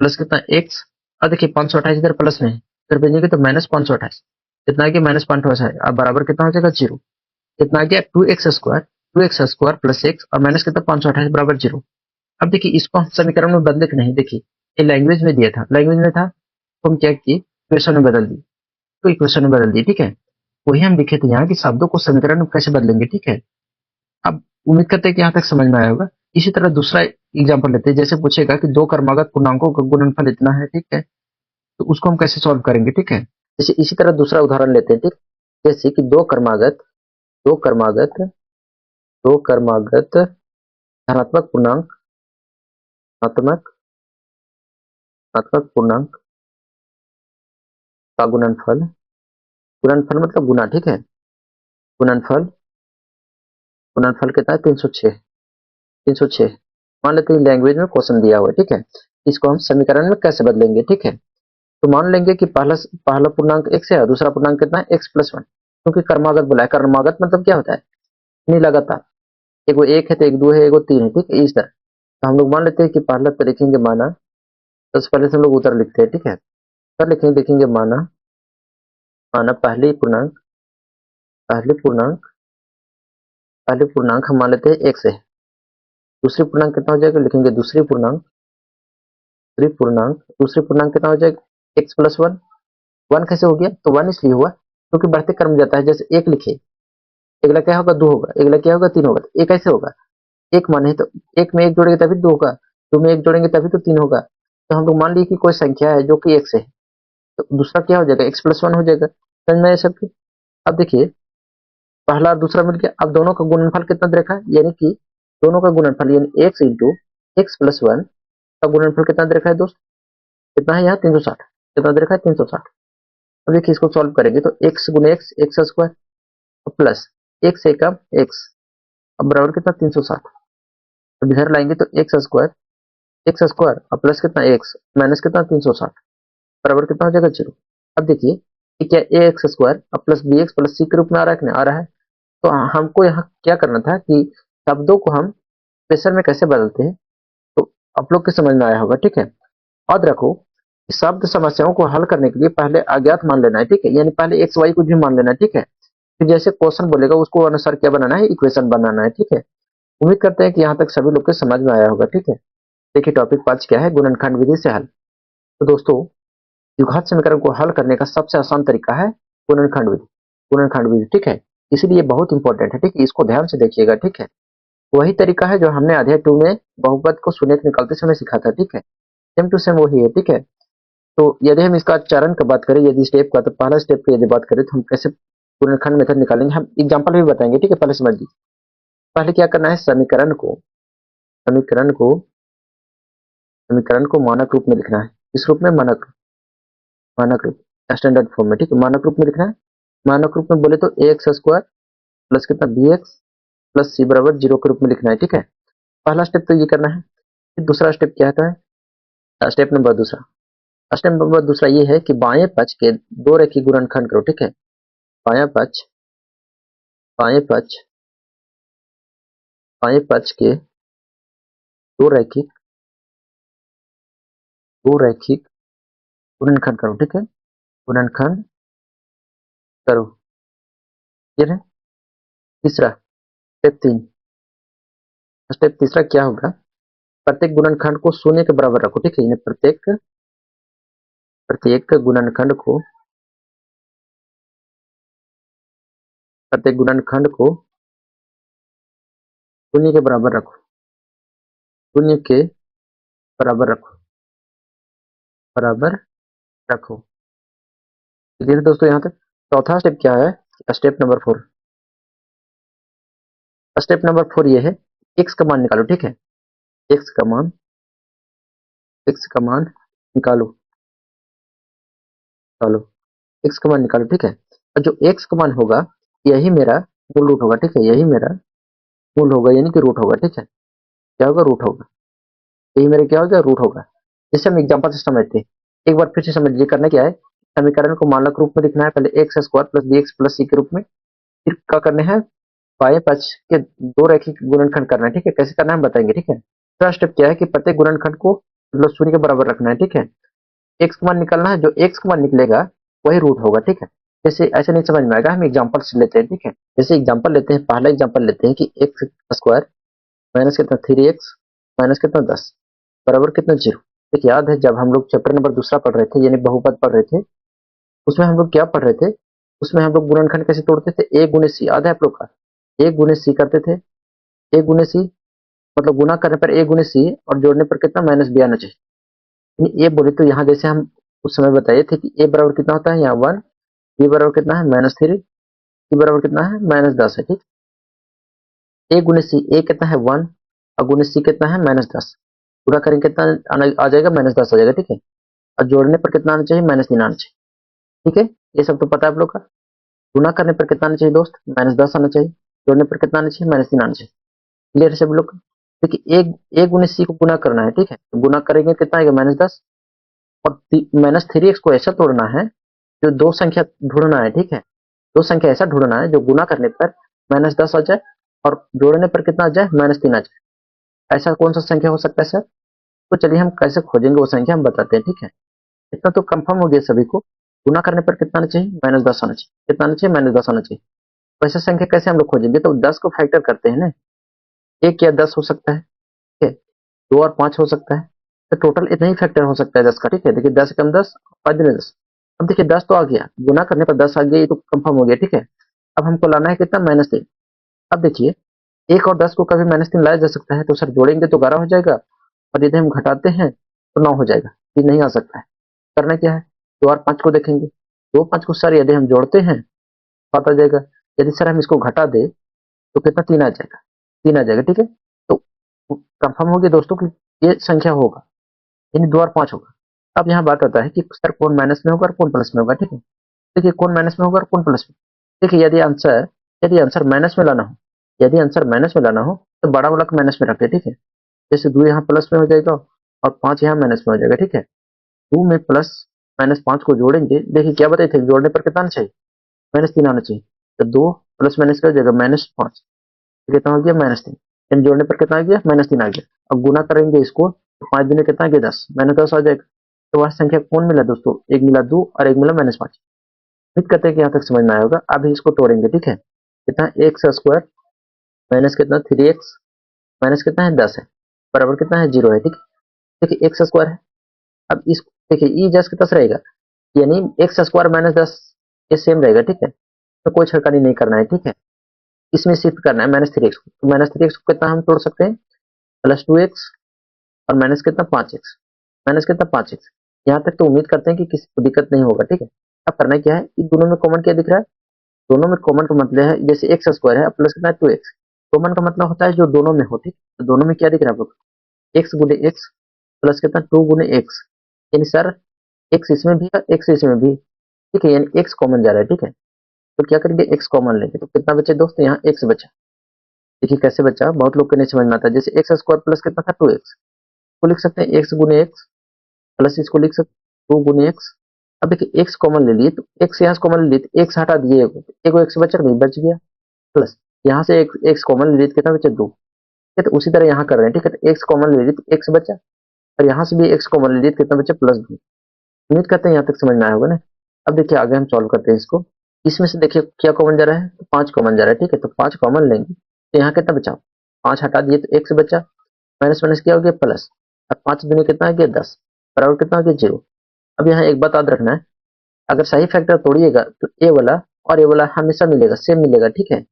प्लस कितना x, और देखिए 528 इधर प्लस में है, इधर भेजेंगे तो -528, कितना आ गया, -528, अब बराबर कितना हो जाएगा, 0। कितना आ गया, 2x square, 2x square plus x और माइनस कितना 528 बराबर 0। अब देखिए इसको हम समीकरण में बदले कि नहीं, देखिए ये लैंग्वेज में दिया था, लैंग्वेज में था तो हम क्या किए, इक्वेशन में बदल दिए, तो इक्वेशन में बदल दिए, ठीक है। वही हम लिखे थे यहाँ कि शब्दों को समीकरण में कैसे बदलेंगे, ठीक है। अब उम्मीद करते हैं कि यहाँ तक समझ में आया होगा। इसी तरह दूसरा एग्जाम्पल लेते हैं, जैसे पूछेगा कि दो क्रमागत पूर्णांकों का गुणनफल इतना है, ठीक है, तो उसको हम कैसे सॉल्व करेंगे, ठीक है। जैसे इसी तरह दूसरा उदाहरण लेते हैं, ठीक, जैसे कि दो क्रमागत, दो क्रमागत, दो क्रमागत धनात्मक पूर्णांक, धनात्मक, धनात्मक पूर्णांक का गुणनफल, गुणनफल मतलब गुना, ठीक है, गुणनफल, गुणनफल कितना है, 306, 306 मान लेते हैं, लैंग्वेज में क्वेश्चन दिया हुआ है, ठीक है। इसको हम समीकरण में कैसे बदलेंगे, ठीक है। तो मान लेंगे कि पहला पहला पूर्णांक x है और दूसरा पूर्णांक कितना है, x+1, क्योंकि क्रमागत बोला है, क्रमागत मतलब क्या होता है, नहीं लगातार, एगो 1 है तो एक 2 है, एगो 3 है, ठीक है, इस तरह। तो हम लोग मान लेते हैं कि पहला तो लिखेंगे माना, सबसे पहले से हम लोग उत्तर लिखते हैं, ठीक है, उत्तर लिखेंगे, देखेंगे माना, माना पहले पूर्णांक, पहले पूर्णांक, पहले पूर्णांक हम मान लेते हैं x है, दूसरी पूर्णांक कितना हो जाएगा, लिखेंगे दूसरी पूर्णांक, दूसरी पूर्णांक, दूसरी पूर्णांक कितना हो जाएगा, x+1, 1 कैसे हो गया, तो 1 इसलिए हुआ क्योंकि बढ़ते क्रम में जाता है, जैसे 1 लिखे अगला क्या होगा, 2 होगा, अगला क्या होगा, 3 होगा। तो ये कैसे होगा, एक मान है तो एक में एक जोड़ेंगे तभी 2 होगा, 2 में एक जोड़ेंगे तभी तो 3 होगा। तो हम लोग मान लिए कि कोई संख्या है जो कि एक से है, तो दूसरा क्या हो जाएगा, x प्लस 1 हो जाएगा। समझ में आया सबके? अब देखिए, पहला और दूसरा मिल गया, अब दोनों का गुणनफल कितना दे रखा है, यानी कि दोनों का गुणनफल यानी x इंटू एक्स प्लस 1 का गुणनफल कितना दे रखा है दोस्त, कितना है यहाँ 360, कितना दे रखा है 360। अब देखिए इसको सॉल्व करेंगे तो x गुणे एक्स, एक्स स्क्वायर प्लस एक से कम x, अब बराबर कितना 360। अब इधर लाएंगे तो एक्स स्क्वायर और प्लस कितना x माइनस कितना 360 बराबर कितना हो जाएगा 0। अब देखिए कि क्या ए एक्स स्क्वायर और plus b x plus c के रूप में आ रहा है कि नहीं आ रहा है। तो हमको यहाँ क्या करना था कि शब्दों को हम एक्सप्रेशन में कैसे बदलते हैं, तो आप लोग के समझ में आया होगा, ठीक है। याद रखो कि शब्द समस्याओं को हल करने के लिए पहले अज्ञात मान लेना है, ठीक है, यानी पहले एक्स वाई कुछ भी मान लेना है, ठीक है। फिर जैसे क्वेश्चन बोलेगा उसको अनुसार क्या बनाना है, इक्वेशन बनाना है, ठीक है। उम्मीद करते हैं कि यहाँ तक सभी लोग के समझ में आया होगा, ठीक है। देखिए टॉपिक 5 क्या है, गुणनखंड विधि से हल। तो दोस्तों द्विघात समीकरण को हल करने का सबसे आसान तरीका है गुणनखंड विधि, गुणनखंड विधि, ठीक है। इसीलिए बहुत इंपॉर्टेंट है, ठीक है, इसको ध्यान से देखिएगा, ठीक है। वही तरीका है जो हमने अध्याय 2 में बहुपद को शून्य निकालते समय सीखा था, ठीक है। सेम टू सेम वही है, ठीक है। तो यदि हम इसका चरण का बात करें, यदि स्टेप का, तो पहला स्टेप की यदि बात करें तो हम कैसे गुणनखंड मेथड निकालेंगे, हम एग्जांपल भी बताएंगे, ठीक है। पहले समझ लीजिए, पहले क्या करना है, समीकरण को समीकरण को मानक रूप में लिखना है। इस रूप में मानक रूप स्टैंडर्ड फॉर्म में, ठीक है, मानक रूप में लिखना है। मानक रूप में बोले तो ए एक्स स्क्वायर प्लस कितना बी एक्स प्लस सी बराबर 0 के रूप में लिखना है, ठीक है। पहला स्टेप तो ये करना है। फिर दूसरा स्टेप क्या होता है, स्टेप नंबर दूसरा ये है कि बाएं पक्ष के दो रेखी गुणनखंड करो, ठीक है। बायां पक्ष बाएं पक्ष बाएं पक्ष के दो रैखिक दो रैखिक गुणनखंड करो, ठीक है, गुणनखंड करो। ये है तीसरा स्टेप तीसरा क्या होगा, प्रत्येक गुणनखंड को शून्य के बराबर रखो, ठीक है, यानी प्रत्येक प्रत्येक गुणनखंड को प्रत्येक गुणनखंड को शून्य के बराबर रखो, शून्य के बराबर रखो, बराबर रखो। क्लियर दोस्तों यहाँ तक। चौथा स्टेप क्या है, स्टेप नंबर 4 ये है, एक्स का मान निकालो, ठीक है। एक्स का मान निकालो, निकालो एक्स का मान निकालो, ठीक है। और जो एक्स का मान होगा यही मेरा मूल रूट होगा, ठीक है, यही मेरा मूल होगा, यानी कि रूट होगा, ठीक है। क्या होगा, रूट होगा, यही मेरे क्या होगा, रूट होगा। जैसे हम एग्जाम्पल से समझते हैं, एक बार फिर से समझ लीजिए, करना क्या है, समीकरण को मानक रूप में लिखना है, पहले x square plus b x plus c के रूप में। फिर क्या करना है, बाएं पक्ष के दो रैखिक गुणनखंड करना है, ठीक है। कैसे करना है हम बताएंगे, ठीक है। दूसरा स्टेप क्या है कि प्रत्येक गुणनखंड को मतलब शून्य के बराबर रखना है, ठीक है। एक्स का मान निकालना है, जो एक्स का मान निकलेगा वही रूट होगा, ठीक है। जैसे ऐसे नहीं समझ में आएगा, हम एग्जाम्पल से लेते हैं, ठीक है। जैसे एग्जाम्पल लेते हैं, पहला एग्जाम्पल लेते हैं कि एक्स स्क्वायर माइनस कितना 3x माइनस कितना 10 बराबर कितना 0। एक याद है जब हम लोग चैप्टर नंबर दूसरा पढ़ रहे थे, यानी बहुपद पढ़ रहे थे, उसमें हम लोग क्या पढ़ रहे थे, उसमें हम लोग गुणनखंड कैसे तोड़ते थे, ए गुणे सी, याद है आप लोग का, ए गुणे सी करते थे। ए गुणे सी मतलब गुना करने पर ए गुणे सी और जोड़ने पर कितना माइनस बी आना चाहिए। ए बोले तो यहाँ जैसे हम उस समय बताए थे कि ए बराबर कितना होता है, यहाँ 1, बी बराबर कितना है -3, सी बराबर कितना है -10 है, ठीक। ए गुणे सी, ए कितना है 1 और गुणे सी कितना है -10, पूरा करेंगे कितना आ जाएगा, -10 आ जाएगा, ठीक है। और जोड़ने पर कितना आना चाहिए, -3 आना चाहिए, ठीक है। ये सब तो पता है आप लोग का। गुना करने पर कितना आना चाहिए दोस्त, -10 आना चाहिए, जोड़ने पर कितना आना चाहिए, -3 आना चाहिए। क्लियर है सब लोग का। देखिए ए गुने सी को गुना करना है, ठीक है, तो गुना करेंगे कितना आएगा -10, और -3x को ऐसा तोड़ना है, जो दो संख्या ढूंढना है, ठीक है। दो संख्या ऐसा ढूंढना है जो गुना करने पर -10 आ जाए और जोड़ने पर कितना आ जाए, -3 आ जाए। ऐसा कौन सा संख्या हो सकता है सर, तो चलिए हम कैसे खोजेंगे वो संख्या हम बताते हैं, ठीक है। इतना तो कंफर्म हो गया सभी को, गुना करने पर कितना आना चाहिए, -10 आना चाहिए, कितना आना चाहिए, -10 आना चाहिए। वैसे संख्या कैसे हम लोग खोजेंगे, तो 10 को फैक्टर करते हैं ना, 1 या 10 हो सकता है, ठीक है, 2 और 5 हो सकता है, तो टोटल इतना ही फैक्टर हो सकता है 10 का, ठीक है। देखिए 10 कम 10, 5 दिन 10। अब देखिए 10 तो आ गया, गुना करने पर 10 आ गया, ये तो कंफर्म हो गया, ठीक है। अब हमको लाना है कितना, -3। अब देखिए 1 और 10 को कभी -3 लाया जा सकता है, तो सर जोड़ेंगे तो 11 हो जाएगा, और यदि हम घटाते हैं तो 9 हो जाएगा। ये नहीं आ सकता है। करना क्या है, 2 और 5 को देखेंगे। 2 5 को सर यदि हम जोड़ते हैं 7 आ जाएगा। यदि सर हम इसको घटा दे तो कितना, 3 आ जाएगा। 3 आ जाएगा, ठीक है। तो कंफर्म हो गया दोस्तों कि ये संख्या होगा, यानी 2 और 5 होगा। अब यहाँ बात आता है कि सर कौन माइनस में होगा और कौन प्लस में होगा, ठीक है। देखिए कौन माइनस में होगा और कौन प्लस में। देखिए यदि आंसर माइनस में लाना हो, यदि आंसर माइनस में लाना हो तो बड़ा वाला को माइनस में रखते, ठीक है। जैसे 2 यहाँ प्लस में हो जाएगा और 5 यहाँ माइनस में हो जाएगा, ठीक है। 2 में प्लस -5 को जोड़ेंगे, देखिए क्या बताए थे, जोड़ने पर कितना आना चाहिए, -3 आना चाहिए। तो 2 प्लस माइनस क्या हो जाएगा, -5, कितना हो गया, -3। यानी जोड़ने पर कितना आ गया, -3 आ गया। अब गुना करेंगे इसको तो 5 दूनी कितना आ गया, 10, -10 आ जाएगा। तो वह संख्या कौन मिला दोस्तों, एक मिला 2 और एक मिला -5। उम्मीद करते हैं कि यहाँ तक समझ में आया होगा। अब इसको तोड़ेंगे, ठीक है। कितना, एक्स स्क्वायर माइनस कितना 3x माइनस कितना है 10 है, बराबर कितना है 0 है, ठीक है। देखिए एक्स स्क्वायर है। अब इस देखिए ई जस कितना रहेगा, यानी एक्स स्क्वायर -10 ये सेम रहेगा, ठीक है। तो कोई छड़कानी नहीं करना है, ठीक है। इसमें शिफ्ट करना है -3x को, तो -3x को कितना हम तोड़ सकते हैं, +2x और माइनस कितना 5x, माइनस कितना 5x। यहाँ तक तो उम्मीद करते हैं कि किसी को दिक्कत नहीं होगा, ठीक है। अब करना क्या है, इन दोनों में कॉमन क्या दिख रहा है, दोनों में कॉमन का मतलब है, जैसे एक्स स्क्वायर है प्लस कितना है 2x, कॉमन का मतलब होता है जो दोनों में हो, ठीक। तो दोनों में क्या दिख रहा है आपको, एक्स गुने एक्स प्लस कितना 2 गुने एक्स, यानी सर एक्स इसमें भी है एक्स इसमें भी, ठीक है, यानी एक्स कॉमन जा रहा है, ठीक है। तो क्या करेंगे, एक्स कॉमन लेंगे तो कितना बचे दोस्त, यहाँ एक्स बचा। देखिए कैसे बचा, बहुत लोग को नहीं समझ में आता। जैसे एक्स स्क्वायर प्लस कितना था 2x, को लिख सकते हैं एक्स गुने एक्स प्लस इसको लिख सकते 2 गुने एक्स। अब देखिए एक्स कॉमन ले लिए तो एक्स यहाँ से कॉमन ले लिए तो एक्स हटा दिए, एगो एक्स बचा, नहीं बच गया, प्लस यहाँ से एक्स कॉमन ले लिए तो कितना बचा 2, ठीक है। तो उसी तरह यहाँ कर रहे हैं, ठीक है। तो एक्स कॉमन ले लिए तो एक्स बचा, और यहाँ से भी एक्स कॉमन ले लिए तो कितना बचा, +2। उम्मीद करते हैं यहाँ तक समझ में आया होगा ना। अब देखिए आगे हम सॉल्व करते हैं इसको। इसमें से देखिए क्या कॉमन जा रहा है, तो 5 कॉमन जा रहा है, ठीक है। तो 5 कॉमन लेंगे तो यहाँ कितना बचा, 5 हटा दिए तो एक्स बचा, माइनस माइनस क्या हो गया प्लस, और 5 दूनी कितना आ गया 10, बराबर कितना आ गया 0। अब यहाँ एक बात याद रखना है, अगर सही फैक्टर तोड़िएगा तो ए वाला और ए वाला हमेशा मिलेगा, सेम मिलेगा, ठीक है।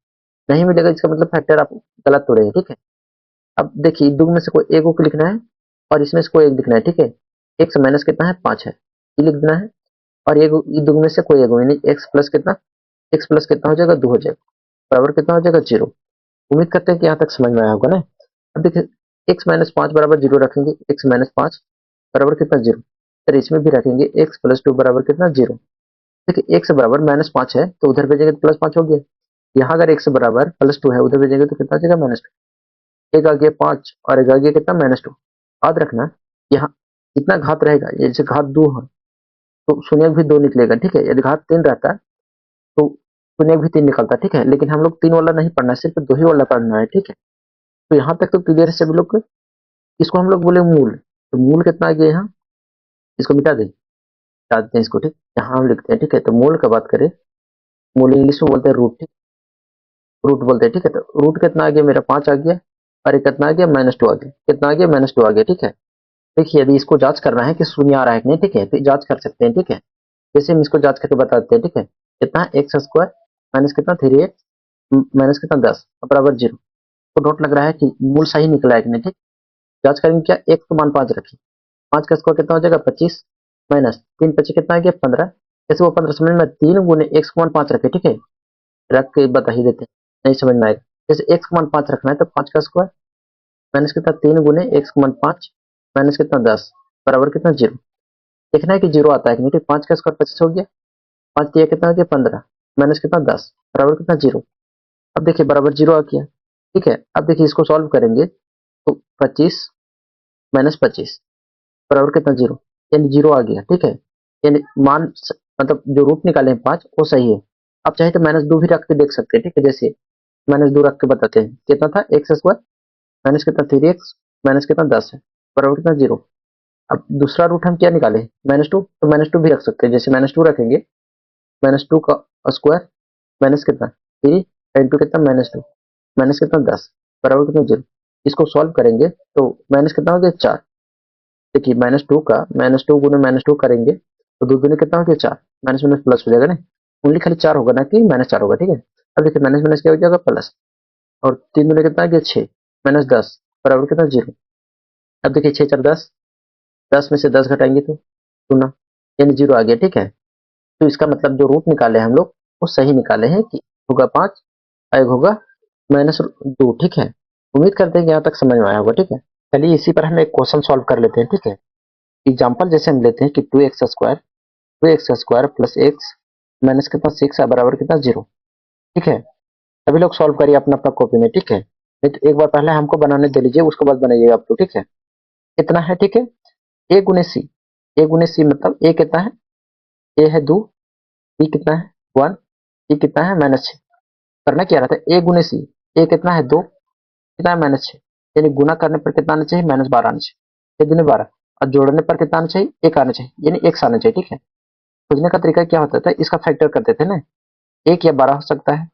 नहीं मिलेगा इसका मतलब फैक्टर आप गलत तोड़े, ठीक है। अब देखिए दो में से कोई एक को लिखना है और इसमें से कोई एक लिखना है, ठीक है। एक्स माइनस कितना है 5 है, ये लिख देना है। और ये दो में से कोई एक यानी एक्स प्लस कितना हो जाएगा 2 हो जाएगा, बराबर कितना हो जाएगा 0। उम्मीद करते हैं कि यहाँ तक समझ में आया होगा ना। अब देखिए x-5 बराबर 0 रखेंगे, x-5 बराबर कितना 0। फिर इसमें भी रखेंगे x+2 बराबर कितना 0। देखिए x बराबर -5 है तो उधर भेजेंगे तो +5 हो गया। यहाँ अगर x बराबर +2 है उधर भेजेंगे तो कितना आ जाएगा -2। एक आ गया 5 और एक आ गया कितना -2। याद रखना यहाँ इतना घात रहेगा, ये जैसे घात 2 है तो शून्य भी 2 निकलेगा, ठीक है। यदि घात 3 रहता तो शून्य भी 3 निकलता, ठीक है। लेकिन हम लोग 3 वाला नहीं पढ़ना है, सिर्फ 2 ही वाला पढ़ना है, ठीक है। तो यहाँ तक तो क्लियर है सभी लोग को। इसको हम लोग बोले मूल, तो मूल कितना आ गया यहाँ, इसको मिटा दें, हटा देते हैं इसको, ठीक। यहाँ हम लिखते हैं, ठीक है। तो मूल का बात करें, मूल इंग्लिश में बोलते हैं रूट, ठीक, रूट बोलते हैं, ठीक है। तो रूट कितना आ गया मेरा 5 आ गया, और ये कितना आ गया -2 आ गया, कितना आ गया -2 आ गया, ठीक है। देखिए यदि इसको जांच करना है कि शून्य आ रहा है कि नहीं, ठीक है, तो जांच कर सकते हैं, ठीक है। जैसे हम इसको जांच करके बताते हैं, ठीक है। कितना एक्स स्क्वायर माइनस कितना 3x माइनस कितना 10 बराबर 0। तो डॉट लग रहा है कि मूल सही निकला है कि नहीं, ठीक। जांच करेंगे क्या, एक तो मान 5 रखिए, 5 का स्क्वायर कितना हो जाएगा 25 माइनस 3 25 कितना आ गया 15। जैसे वो 15 समझ में, 3 गुने एक्स को मान 5 रखे, ठीक है। रख के बता ही देते हैं, नहीं समझ में आएगा। जैसे एक्स को मान 5 रखना है तो 5 का स्क्वायर माइनस कितना 3 गुने एक्स को मान 5 माइनस कितना 10 बराबर कितना 0। देखना है कि 0 आता है कि नहीं, ठीक। 5 का स्क्वायर 25 हो गया, 5 दिया कितना हो गया 15 माइनस कितना 10 बराबर कितना 0। अब देखिए बराबर 0 आ गया, ठीक है। अब देखिए इसको सॉल्व करेंगे तो 25 माइनस 25 बराबर कितना 0, यानी 0 आ गया, ठीक है। यानी मतलब जो रूट निकाले हैं 5 वो सही है। आप चाहे तो -2 भी रख के देख सकते हैं, ठीक है। जैसे -2 रख के बताते हैं, कितना था एक्स स्क्वायर माइनस कितना 3x माइनस कितना 10 है बराबर कितना 0। अब दूसरा रूट हम क्या निकाले -2, तो -2 भी रख सकते हैं। जैसे -2 रखेंगे, -2 का स्क्वायर माइनस कितना 3 इंटू कितना -2 माइनस कितना 10 बराबर कितना 0। इसको सॉल्व करेंगे तो माइनस कितना हो गया 4। देखिए -2 का -2 गुने -2 करेंगे तो दो दूनी कितना हो गया 4, माइनस माइनस प्लस हो जाएगा ना, ओनली खाली 4 होगा ना कि -4 होगा, ठीक है। अब देखिए माइनस माइनस क्या हो जाएगा प्लस, और 3 दूनी कितना आ गया 6, माइनस 10 बराबर कितना 0। अब देखिए 6 4 10, 10 में से 10 घटाएंगे तो शून्य, यानी 0 आ गया, ठीक है। तो इसका मतलब जो रूट निकाले हम लोग वो सही निकाले हैं कि होगा 5 और एक होगा -2, ठीक है। उम्मीद करते हैं कि यहाँ तक समझ में आया होगा, ठीक है। चलिए इसी पर हम एक क्वेश्चन सॉल्व कर लेते हैं, ठीक है। एग्जाम्पल जैसे हम लेते हैं कि 2x² प्लस एक्स माइनस कितना 6 है बराबर कितना 0, ठीक है। सभी लोग सॉल्व करिए अपना अपना कॉपी में, ठीक है। नहीं तो एक बार पहले हमको बनाने दे लीजिए, उसके बाद बनाइएगा आप लोग, ठीक है। कितना है, ठीक है, a गुने सी मतलब a कितना है, a है 2, b कितना है 1, c कितना है -6। करना क्या रहता है, a गुने सी, a कितना है 2, कितना है -6, यानी गुना करने पर कितना आना चाहिए -12 आना चाहिए, 6 दूनी 12, और जोड़ने पर कितना आना चाहिए 1 आना चाहिए, यानी x आना चाहिए, ठीक है। खोजने का तरीका क्या होता था, इसका फैक्टर करते थे ना, 1 या 12 हो सकता है,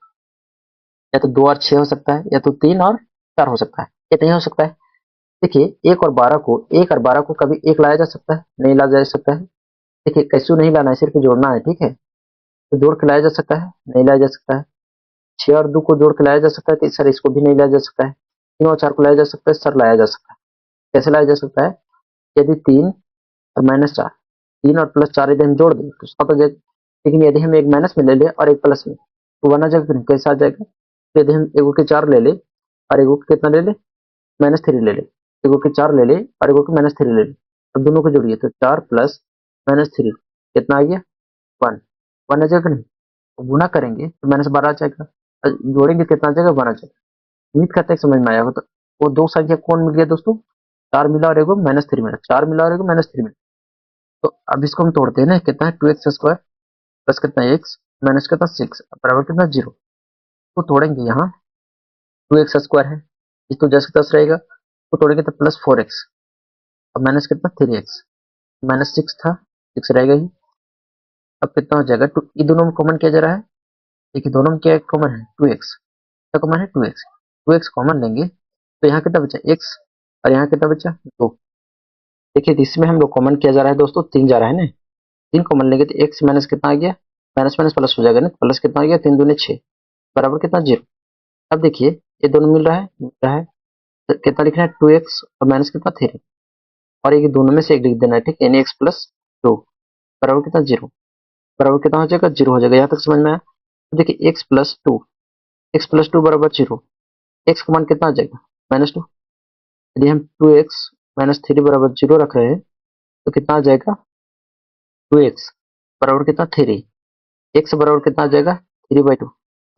या तो 2 और 6 हो सकता है, या तो 3 और 4 हो सकता है, ये नहीं हो सकता है। देखिए 1 और 12 को कभी एक लाया जा सकता है, नहीं लाया जा सकता है। देखिए कैसे नहीं लाना है, सिर्फ जोड़ना है, ठीक है। तो जोड़ के लाया जा सकता है, नहीं लाया जा सकता है। 6 और 2 को जोड़ के लाया जा सकता है, तो सर इसको भी नहीं लाया जा सकता है। 3 और 4 को लाया जा सकता है, सर लाया जा सकता है। कैसे लाया जा सकता है, यदि 3 और -4, 3 और +4 यदि हम जोड़ दें तो 7 हो जाएगा। लेकिन यदि हम एक माइनस में ले ले और एक प्लस में, तो 1 आ जाएगा, फिर कैसे आ जाएगा। यदि हम एगो के 4 ले ले और एगो के कितना ले ले -3 ले ले, एगो के 4 ले ले और एगो के -3 ले ले, अब दोनों को जोड़िए तो 4 प्लस -3 कितना आ गया 1, 1 आ जाएगा नहीं। तो गुना करेंगे तो -12 आ जाएगा, जोड़ेंगे कितना आ जाएगा 1 आ जाएगा। उम्मीद करते हैं समझ में आया हो। तो वो दो संख्या कौन मिल गया दोस्तों, 4 मिला और एगो -3 मिला, 4 मिला और एगो -3 मिला। तो अब इसको हम तोड़ते हैं ना, कितना है 2x² प्लस कितना x माइनस कितना 6 बराबर कितना 0। तो तोड़ेंगे यहाँ 2x² है, ये तो जैसे तस रहेगा, तो तोड़ेंगे तो +4x और माइनस कितना 3x, -6 था 6 रहेगा ही। अब कितना हो जाएगा, ये दोनों में कॉमन किया जा रहा है, देखिए दोनों में क्या कॉमन है 2x, क्या कॉमन है 2x, 2x कॉमन लेंगे तो यहाँ कितना बचा x, और यहाँ कितना बचा 2। देखिए इसमें हम लोग कॉमन किया जा रहा है दोस्तों, 3 जा रहा है ना, 3 कॉमन लेंगे तो x माइनस कितना आ गया, माइनस माइनस प्लस हो जाएगा ना, प्लस कितना आ गया 3 दूनी 6 बराबर कितना 0। अब देखिए ये दोनों मिल रहा है तो कितना लिखना है 2x और माइनस कितना 3, और ये दोनों में से एक लिख देना है, ठीक है, यानी x प्लस 2 बराबर कितना 0, बराबर कितना हो जाएगा 0 हो जाएगा। यहाँ तक समझ में आया। तो देखिए x प्लस 2 बराबर 0, x का मान कितना आ जाएगा -2। यदि हम 2x-3 बराबर 0 रख रहे हैं तो कितना आ जाएगा 2x बराबर कितना 3, x बराबर कितना आ जाएगा 3/2,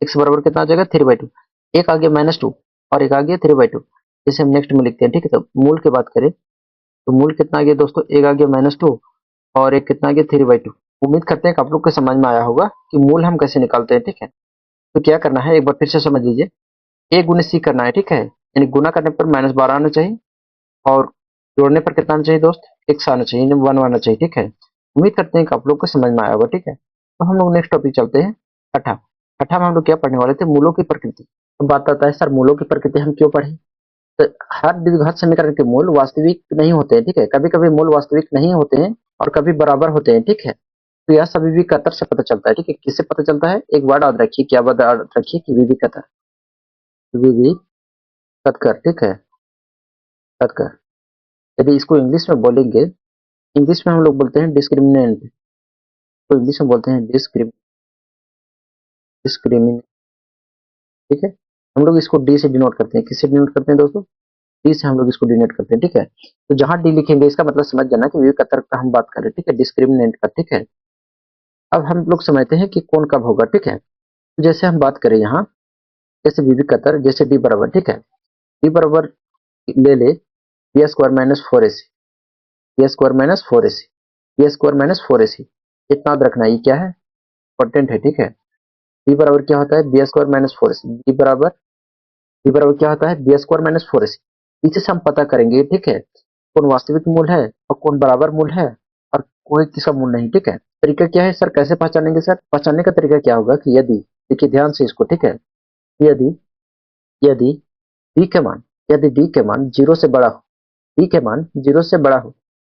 x बराबर कितना आ जाएगा 3/2, एक आ गया -2 और एक आ गया 3/2। जैसे हम नेक्स्ट में लिखते हैं, ठीक है। तो मूल की बात करें तो मूल कितना आ गया दोस्तों, एक आ गया -2 और एक कितना आ गया 3/2। उम्मीद करते हैं कि आप लोग को समझ में आया होगा कि मूल हम कैसे निकालते हैं, ठीक है। तो क्या करना है एक बार फिर से समझ लीजिए, a गुने c करना है, ठीक है, यानी गुना करने पर -12 आना चाहिए और जोड़ने पर कितना आना चाहिए दोस्त, x आना चाहिए, 1 आना चाहिए, ठीक है। उम्मीद करते हैं कि आप लोग को समझ में आया होगा, ठीक है। तो हम लोग नेक्स्ट टॉपिक चलते हैं, छठा। छठा में हम लोग क्या पढ़ने वाले थे, मूलों की प्रकृति। तो बात आता है सर मूलों की प्रकृति हम क्यों पढ़े, तो हर द्विघात समीकरण के मूल वास्तविक नहीं होते हैं, ठीक है। कभी कभी मूल वास्तविक नहीं होते हैं और कभी बराबर होते हैं, ठीक है। तो यह सभी भी कतर से पता चलता है, ठीक है। किससे पता चलता है, एक वर्ड याद रखिए, क्या वर्ड याद रखिए कि विधि कतर, विधि कतकर, ठीक है, कतकर। यदि इसको इंग्लिश में बोलेंगे, इंग्लिश में हम लोग बोलते हैं डिस्क्रिमिनेंट, तो इंग्लिश में बोलते हैं डिस्क्रिमिनेंट, ठीक है। हम लोग इसको डी से डिनोट करते हैं, किससे डिनोट करते हैं दोस्तों, डी से हम लोग इसको डिनोट करते हैं, ठीक है। तो जहां डी लिखेंगे इसका मतलब समझ जाना कि विवेक कतर का हम बात कर रहे हैं, ठीक है, डिस्क्रिमिनेंट का, ठीक है। अब हम लोग समझते हैं कि कौन कब होगा, ठीक है। तो जैसे हम बात करें यहाँ, जैसे विवेक कतर, जैसे डी बराबर, ठीक है, डी बराबर ले ले बी² - 4ac, बी² - 4ac इतना याद रखना, ये क्या है इंपॉर्टेंट है, ठीक है। बी बराबर क्या होता है बी² - 4ac, बी बराबर क्या होता है बी² - 4ac। इसे से हम पता करेंगे, ठीक है, कौन वास्तविक मूल है और कौन बराबर मूल है और कोई किसका मूल नहीं, ठीक है। तरीका क्या है सर, कैसे पहचानेंगे सर, पहचानने का तरीका क्या होगा कि यदि, देखिए ध्यान से इसको, ठीक है, यदि यदि डी के मान, यदि डी के मान 0 से बड़ा हो, डी के मान 0 से बड़ा हो,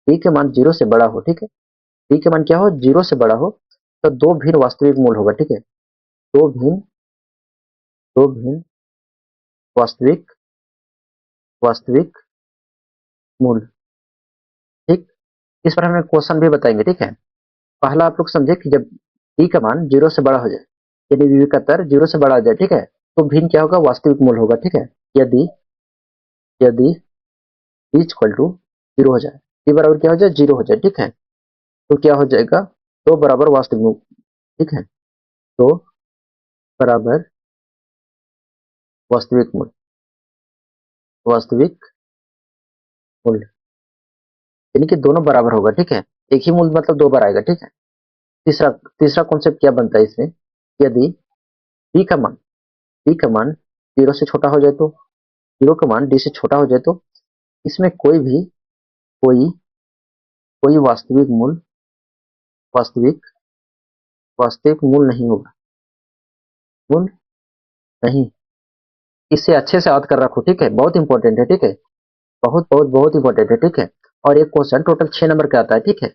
डी के मान 0 से बड़ा हो, ठीक है, डी के मान क्या हो 0 से बड़ा हो, तो दो भिन्न वास्तविक मूल होगा, ठीक है, दो भिन्न दो भिन्न वास्तविक वास्तविक मूल। ठीक, इस पर हमें क्वेश्चन भी बताएंगे। ठीक है, पहला आप लोग समझे कि जब डी का मान 0 से बड़ा हो जाए, यदि विविकतर 0 से बड़ा हो जाए, ठीक है, तो भिन्न क्या होगा, वास्तविक मूल होगा। ठीक है, यदि यदि डी इक्वल टू 0 हो जाए, डी बराबर क्या हो जाए, 0 हो जाए। ठीक है, तो क्या हो जाएगा, दो बराबर वास्तविक मूल। ठीक है, तो बराबर वास्तविक मूल, वास्तविक मूल यानी कि दोनों बराबर होगा। ठीक है, एक ही मूल मतलब दो बार आएगा। ठीक है, तीसरा तीसरा कॉन्सेप्ट क्या बनता है इसमें, यदि डी का मान डी का मान 0 से छोटा हो जाए, तो 0 का मान डी से छोटा हो जाए, तो इसमें कोई कोई वास्तविक वास्तविक मूल नहीं होगा, मूल नहीं। इससे अच्छे से याद कर रखो। ठीक है, बहुत इंपॉर्टेंट है। ठीक है, बहुत बहुत बहुत इंपॉर्टेंट है। ठीक है, और एक क्वेश्चन टोटल 6 नंबर का आता है। ठीक है,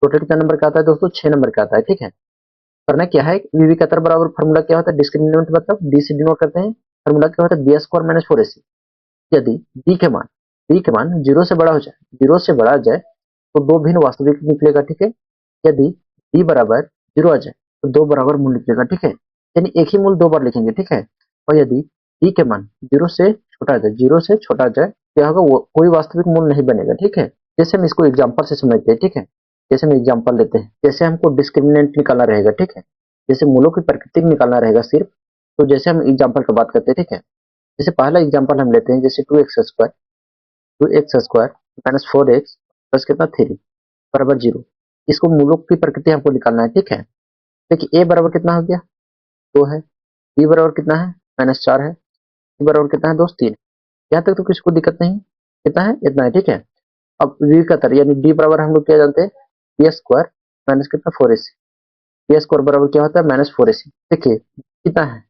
टोटल कितना नंबर का आता है दोस्तों, 6 नंबर का आता है। ठीक है, करना क्या है, वीवी कतर बराबर फार्मूला क्या होता है, डिस्क्रिमिनेंट मतलब डी से डिनोट करते हैं। फार्मूला क्या होता है, बी स्क्वायर माइनस 4ac। यदि डी के मान 0 से बड़ा हो जाए, 0 से बड़ा आ जाए, तो दो भिन्न वास्तविक निकलेगा। ठीक है, यदि डी बराबर 0 आ जाए, तो दो बराबर मूल निकलेगा। ठीक है, यानी एक ही मूल दो बार लिखेंगे। ठीक है, और यदि डी के मान 0 से छोटा आ जाए, 0 से छोटा आ जाए, क्या होगा, वो कोई वास्तविक मूल नहीं बनेगा। ठीक है, जैसे हम इसको एग्जाम्पल से समझते हैं। ठीक है, जैसे हम एग्जाम्पल लेते हैं, जैसे हमको डिस्क्रिमिनेंट निकालना रहेगा। ठीक है, जैसे मूलों की प्रकृति निकालना रहेगा सिर्फ, तो जैसे हम एग्जाम्पल की बात करते हैं। ठीक है, जैसे पहला एग्जाम्पल हम लेते हैं, जैसे 2x square minus 4x plus कितना 3 बराबर 0। इसको मूलों की प्रकृति हमको निकालना है। ठीक है, देखिए a बराबर कितना हो गया, 2 है, b बराबर कितना है, -4 है, c बराबर कितना है दोस्त, 3। यहाँ तक तो किसी को दिक्कत नहीं, कितना है, इतना है। ठीक है, अब v का तर यानी d बराबर हम लोग क्या जानते हैं, बी स्क्वायर माइनस कितना 4ac। बी स्क्वायर बराबर क्या होता है, -4ac। देखिए कितना है,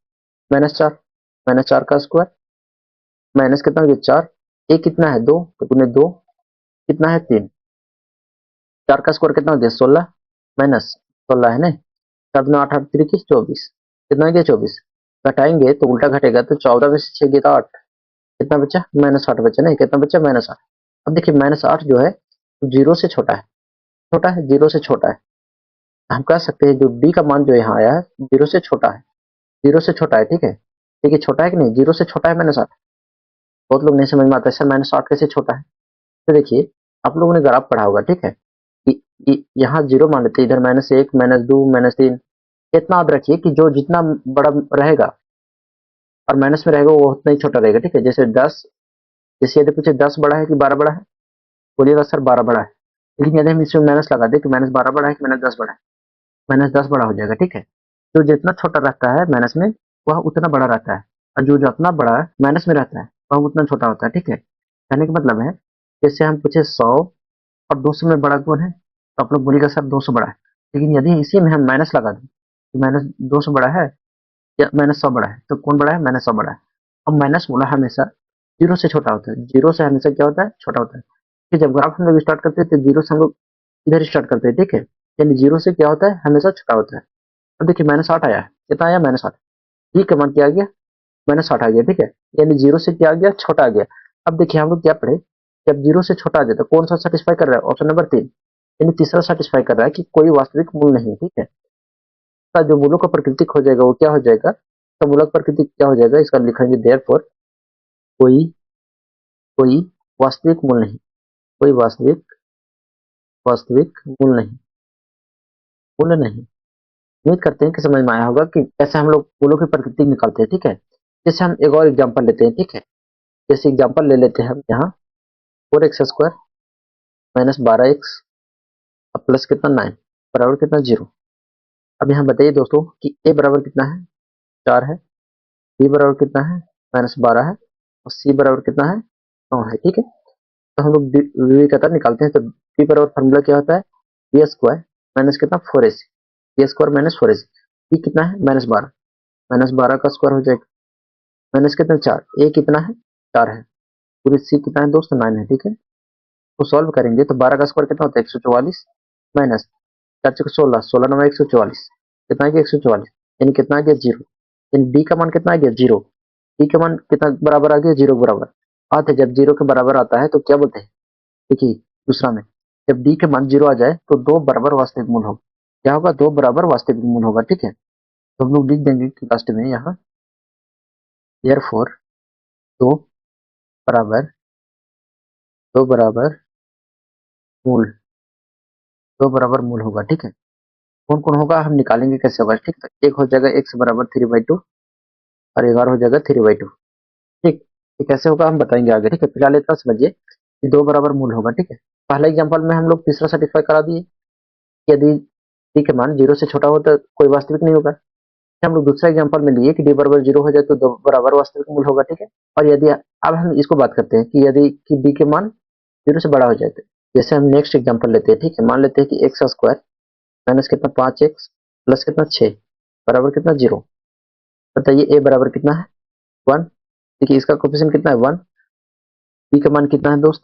-4, -4 का स्क्वायर माइनस कितना हो गया 4, ए कितना है 2, तो गुने 2 कितना है 3, 4 का स्क्वायर कितना हो गया 16 माइनस 16 है ना, 7 9 8 8 3 की 24, कितना हो गया 24। घटाएंगे तो उल्टा घटेगा, तो 14 में से 6 गया 8, कितना बचा -8 बचा, नहीं कितना बचा -8। अब देखिए -8 जो है जीरो से छोटा है, छोटा है, जीरो से छोटा है। हम कह सकते हैं जो डी का मान जो यहाँ आया है जीरो से छोटा है, जीरो से छोटा है। ठीक है, देखिए छोटा है कि नहीं, जीरो से छोटा है -8। बहुत लोग नहीं समझ में आता है सर -8 कैसे छोटा है। तो देखिए आप लोगों ने ग्राफ पढ़ा होगा। ठीक है, यहाँ जीरो मान लेते हैं, इधर -1 -2 -3। इतना याद रखिए कि जो जितना बड़ा रहेगा और माइनस में रहेगा वो उतना ही छोटा रहेगा। ठीक है, जैसे 10, जैसे यदि पूछे 10 बड़ा है कि 12 बड़ा है, बोलिएगा सर 12 बड़ा है। लेकिन यदि हम इसमें माइनस लगा दें कि -12 बड़ा है कि -10 बड़ा है, -10 बड़ा हो जाएगा। ठीक है, जो जितना छोटा रहता है माइनस में वह उतना बड़ा रहता है, और जो जितना बड़ा माइनस में रहता है वह उतना छोटा होता है। ठीक है, कहने का मतलब है जैसे हम पूछे 100 और 200 में बड़ा कौन है, तो आप लोग बोलिएगा सर 200 बड़ा है। लेकिन यदि इसी में हम माइनस लगा दें कि -200 बड़ा है या -100 बड़ा है, तो कौन बड़ा है, -100 बड़ा है। अब माइनस बोला हमेशा जीरो से छोटा होता है, जीरो से हमेशा क्या होता है, छोटा होता है। कि जब ग्राफ हम लोग स्टार्ट करते हैं तो जीरो से हम लोग इधर स्टार्ट करते हैं। ठीक है, यानी जीरो से क्या होता है, हमेशा छोटा होता है। अब देखिए -8 आया है, कितना आया -8, ठीक है, मान क्या आ गया, -8 आ गया। ठीक है, यानी जीरो से क्या आ गया, छोटा आ गया। अब देखिए हम लोग क्या पढ़े, जब जीरो से छोटा आ जाए तो कौन सा सेटिस्फाई कर रहा है, ऑप्शन नंबर 3, यानी तीसरा सेटिस्फाई कर रहा है कि कोई वास्तविक मूल नहीं। ठीक है, का जो मूलों का प्राकृतिक हो जाएगा वो क्या हो जाएगा, तो मूलक प्रकृति क्या हो जाएगा, इसका लिखेंगे देयरफॉर कोई कोई वास्तविक मूल नहीं, कोई वास्तविक वास्तविक मूल नहीं। उम्मीद करते हैं कि समझ में आया होगा कि कैसे हम लोग मूलों की प्रकृति निकालते हैं। ठीक है, जैसे हम एक और एग्जांपल लेते हैं। ठीक है, जैसे एग्जांपल ले लेते हैं हम यहाँ 4x² -12x प्लस कितना 9 बराबर कितना 0। अब यहाँ बताइए दोस्तों कि a बराबर कितना है, 4 है, b बराबर कितना है, -12 है, और c बराबर कितना है, 9 है। ठीक है, तो हम लोग विविधता निकालते हैं, तो बी बराबर फॉर्मूला क्या होता है, बी स्क्वायर माइनस कितना 4ac, B square -4ac, B कितना है -12, -12 का स्क्वायर हो जाएगा माइनस कितना 4, ए कितना है 4 है, पूरी सी कितना है दोस्तों 9 है। ठीक है, तो सॉल्व करेंगे तो 12 का स्क्वायर कितना होता है 144 माइनस 4 16 16 9 144, कितना आ गया 144, यानी कितना आ गया 0। यानी डी का मान कितना आ गया 0। डी का मान कितना बराबर आ गया 0 बराबर। आते जब 0 के बराबर आता है तो क्या बोलते हैं, देखिए दूसरा में जब डी के मान 0 आ जाए तो दो बराबर वास्तविक मूल होगा। क्या होगा, दो बराबर वास्तविक मूल होगा। ठीक है, तो हम लोग लिख देंगे कि लास्ट में यहाँ देयरफॉर दो बराबर दो बराबर मूल दो बराबर मूल होगा। ठीक है, कौन कौन होगा हम निकालेंगे कैसे होगा। ठीक है, एक हो जाएगा x बराबर 3/2 और एक और हो जाएगा 3/2। ठीक, ये कैसे होगा हम बताएंगे आगे। ठीक है, फिलहाल इतना समझिए कि दो बराबर मूल होगा। ठीक है, पहला एग्जांपल में हम लोग तीसरा सेटिस्फाई करा दिए, यदि डी के मान 0 से छोटा हो तो कोई वास्तविक नहीं होगा। हम लोग दूसरा एग्जांपल में लिए कि डी बराबर 0 हो जाए तो दो बराबर वास्तविक मूल होगा। ठीक है, और यदि अब हम इसको बात करते हैं कि यदि कि डी के मान 0 से बड़ा हो जाए तो जैसे हम नेक्स्ट एग्जांपल लेते हैं। ठीक है, मान लेते हैं कि एक्स स्क्वायर माइनस कितना 5x प्लस कितना 6 बराबर कितना 0। बताइए ए बराबर कितना है 1। देखिए इसका कोफिशिएंट कितना है 1। बी का मान कितना है दोस्त,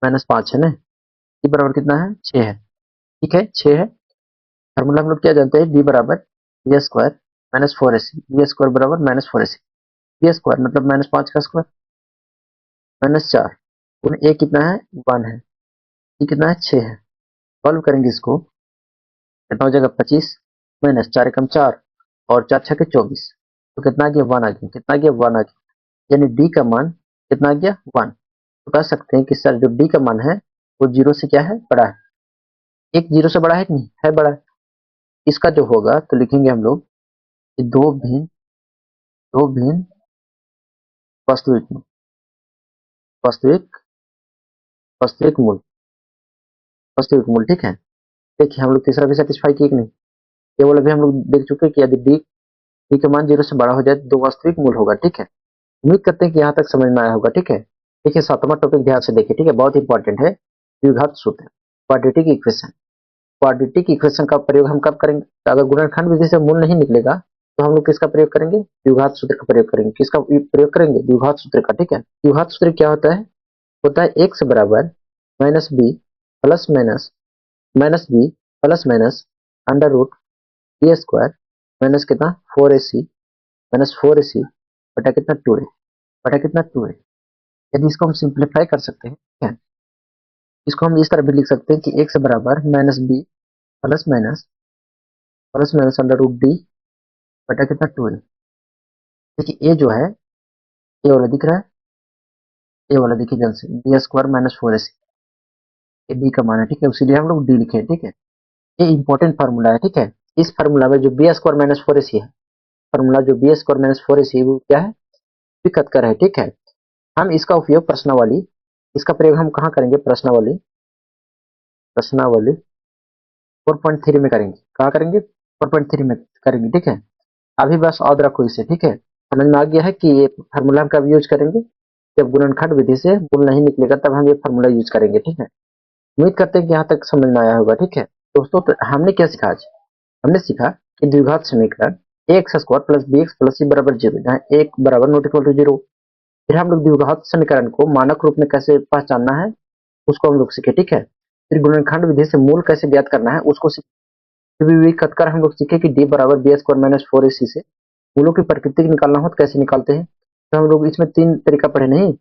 -5 है ना। डी बराबर कितना है 6 है। ठीक है 6 है। फार्मूला हम लोग क्या जानते हैं, डी बराबर B square -4ac। B square बराबर -4ac। बी स्क्वायर मतलब -5 का स्क्वायर -4 ए कितना है 1 है। डी कितना है 6 है। सॉल्व करेंगे इसको, कितना हो जाएगा 25 माइनस 4 एकम 4 और 4 छके 24। तो कितना आ गया 1 आ गया। कितना आ गया 1 आ गया, यानी डी का मान कितना आ गया 1। तो कह सकते हैं कि सर जो डी का मान है वो 0 से क्या है बड़ा है। एक 0 से बड़ा है कि नहीं है, बड़ा है। इसका जो होगा तो लिखेंगे हम लोग कि दो भिन्न वास्तविक मूल वास्तविक वास्तविक मूल वास्तविक मूल। ठीक है, देखिए हम लोग तीसरा भी सेटिस्फाई किए कि नहीं। केवल अभी हम लोग देख चुके हैं कि यदि डी डी का मान 0 से बड़ा हो जाए तो दो वास्तविक मूल होगा। ठीक है, उम्मीद करते हैं कि यहाँ तक समझ में आया होगा। ठीक है, देखिए सातवां टॉपिक ध्यान से देखिए। ठीक है, बहुत इंपॉर्टेंट है, द्विघात सूत्र, क्वाड्रेटिक इक्वेशन। क्वाड्रेटिक इक्वेशन का प्रयोग हम कब करेंगे, तो अगर गुणनखंड विधि से मूल नहीं निकलेगा तो हम लोग किसका प्रयोग करेंगे, द्विघात सूत्र का प्रयोग करेंगे। किसका प्रयोग करेंगे, द्विघात सूत्र का। ठीक है, द्विघात सूत्र क्या होता है एक्स बराबर minus b plus minus under root b square minus कितना 4ac -4ac बटा कितना 2a बटा कितना 2a। यदि इसको हम सिंप्लीफाई कर सकते हैं, ठीक है, इसको हम इस तरह भी लिख सकते हैं कि एक्स बराबर minus b plus minus under root d बटा कितना 2a। देखिए ए जो है, ए वाला दिख रहा है, ए वाला देखिए जल्द से बी स्क्वायर -4ac, ये डी का मान है। ठीक है, इसीलिए हम लोग डी लिखे। ठीक है, ये इंपॉर्टेंट फार्मूला है। ठीक है, इस फार्मूला में जो बी स्क्वायर -4ac है, फार्मूला जो बी स्क्वायर -4ac वो क्या है, दिक्कत कर है। ठीक है, हम इसका उपयोग प्रश्नावली, इसका प्रयोग हम कहाँ करेंगे, प्रश्नावली 4.3 में करेंगे। कहाँ करेंगे, 4.3 में करेंगे। ठीक है, अभी बस याद रखो इसे। ठीक है, समझ में आ गया है कि ये फार्मूला हम कब यूज करेंगे, जब गुणनखंड विधि से मूल नहीं निकलेगा तब हम ये फार्मूला यूज करेंगे। ठीक है, उम्मीद करते हैं कि यहाँ तक समझ में आया होगा। ठीक है दोस्तों, तो हमने क्या सीखा आज, हमने सीखा कि द्विघात समीकरण x square plus b x plus c बराबर 0, जहाँ एक बराबर नॉट इक्वल टू 0। फिर हम लोग द्विघात समीकरण को मानक रूप में कैसे पहचानना है उसको हम लोग सीखे। ठीक है, फिर गुणनखंड विधि से मूल कैसे ज्ञात करना है उसको सीखे। कटकर हम लोग सीखे कि डी बराबर बी स्क्वायर -4ac से मूलों की प्रकृति निकालना हो तो कैसे निकालते हैं। तो हम लोग इसमें तीन तरीका पढ़े नहीं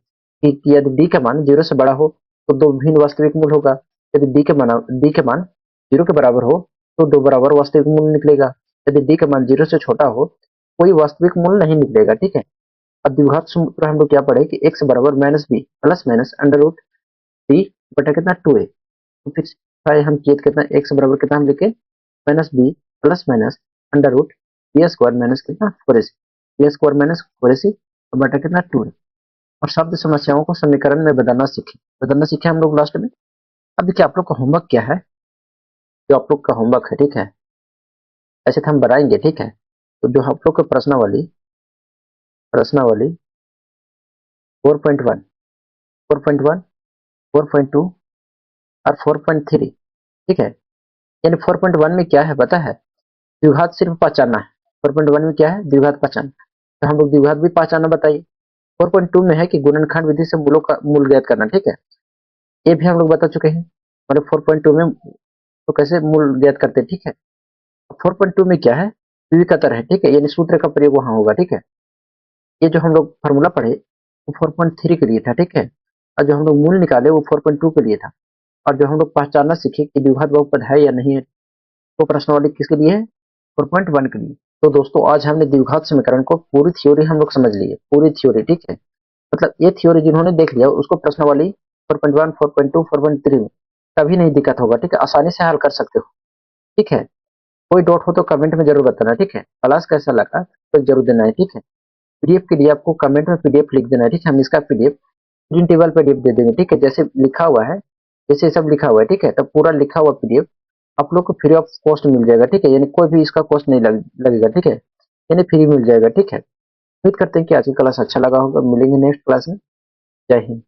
कि यदि डी का मान 0 से बड़ा हो तो दो भिन्न वास्तविक मूल होगा। यदि डी के मान 0 के बराबर हो तो दो बराबर वास्तविक मूल निकलेगा। यदि डी का मान 0 से छोटा हो कोई वास्तविक मूल नहीं निकलेगा। ठीक है, अब द्विघात सूत्र हम लोग क्या पढ़े कि एक्स बराबर minus b plus minus under root d बटा कितना 2a। तो फिर हम किए कितना एक्स बराबर कितना हम लिखे minus b plus minus under root b square minus कितना 4ac, B square minus 4ac बटा कितना 2a। और शब्द समस्याओं को समीकरण में बदलना सीखे हम लोग लास्ट में। अब देखिए आप लोग का होमवर्क क्या है, जो आप लोग का होमवर्क है। ठीक है, ऐसे तो हम बनाएंगे। ठीक है, तो जो आप लोग का प्रश्नावली 4.1 4.1 4.2 और 4.3। ठीक है, यानी 4.1 में क्या है पता है, द्विघात सिर्फ पहचानना है। 4.1 में क्या है, द्विघात पहचान, तो हम लोग द्विघात भी पहचानना बताइए। 4.2 में है कि गुणनखंड विधि से मूलों का मूल ज्ञात करना। ठीक है, ये भी हम लोग बता चुके हैं, मतलब 4.2 में तो कैसे मूल ज्ञात करते हैं। ठीक है, 4.2 में क्या है, पीवी का तरह है, ठीक है, यानी सूत्र का प्रयोग वहां होगा, ठीक है। ये जो हम लोग फॉर्मूला पढ़े वो 4.3 के लिए था, ठीक है, और जो हम लोग मूल निकाले वो 4.2 के लिए था। और जो हम लोग पहचानना सीखे कि द्विघात बहुपद है या नहीं है, तो प्रश्नावली किसके लिए है? 4.1 के लिए। तो दोस्तों आज हमने द्विघात समीकरण को पूरी थ्योरी हम लोग समझ लिए, पूरी थ्योरी, ठीक है। मतलब ये थ्योरी जिन्होंने देख लिया उसको प्रश्नावली 4.1, 4.2, 4.3 में कभी नहीं दिक्कत होगा, ठीक है, आसानी से हल कर सकते हो, ठीक है। कोई डाउट हो तो कमेंट में जरूर बताना, ठीक है। क्लास कैसा लगा तो जरूर देना है, ठीक है। पीडीएफ के लिए आपको कमेंट में पीडीएफ लिख देना है, ठीक है। हम इसका पीडीएफ प्रिंटेबल पीडीएफ दे देंगे, ठीक है, जैसे लिखा हुआ है, जैसे सब लिखा हुआ है, ठीक है। तो पूरा लिखा हुआ पीडीएफ आप लोग को फ्री ऑफ कॉस्ट मिल जाएगा, ठीक है, यानी कोई भी इसका कॉस्ट नहीं लगेगा, ठीक है, यानी फ्री मिल जाएगा, ठीक है। उम्मीद करते हैं कि आज की क्लास अच्छा लगा होगा। मिलेंगे नेक्स्ट क्लास में। जय हिंद।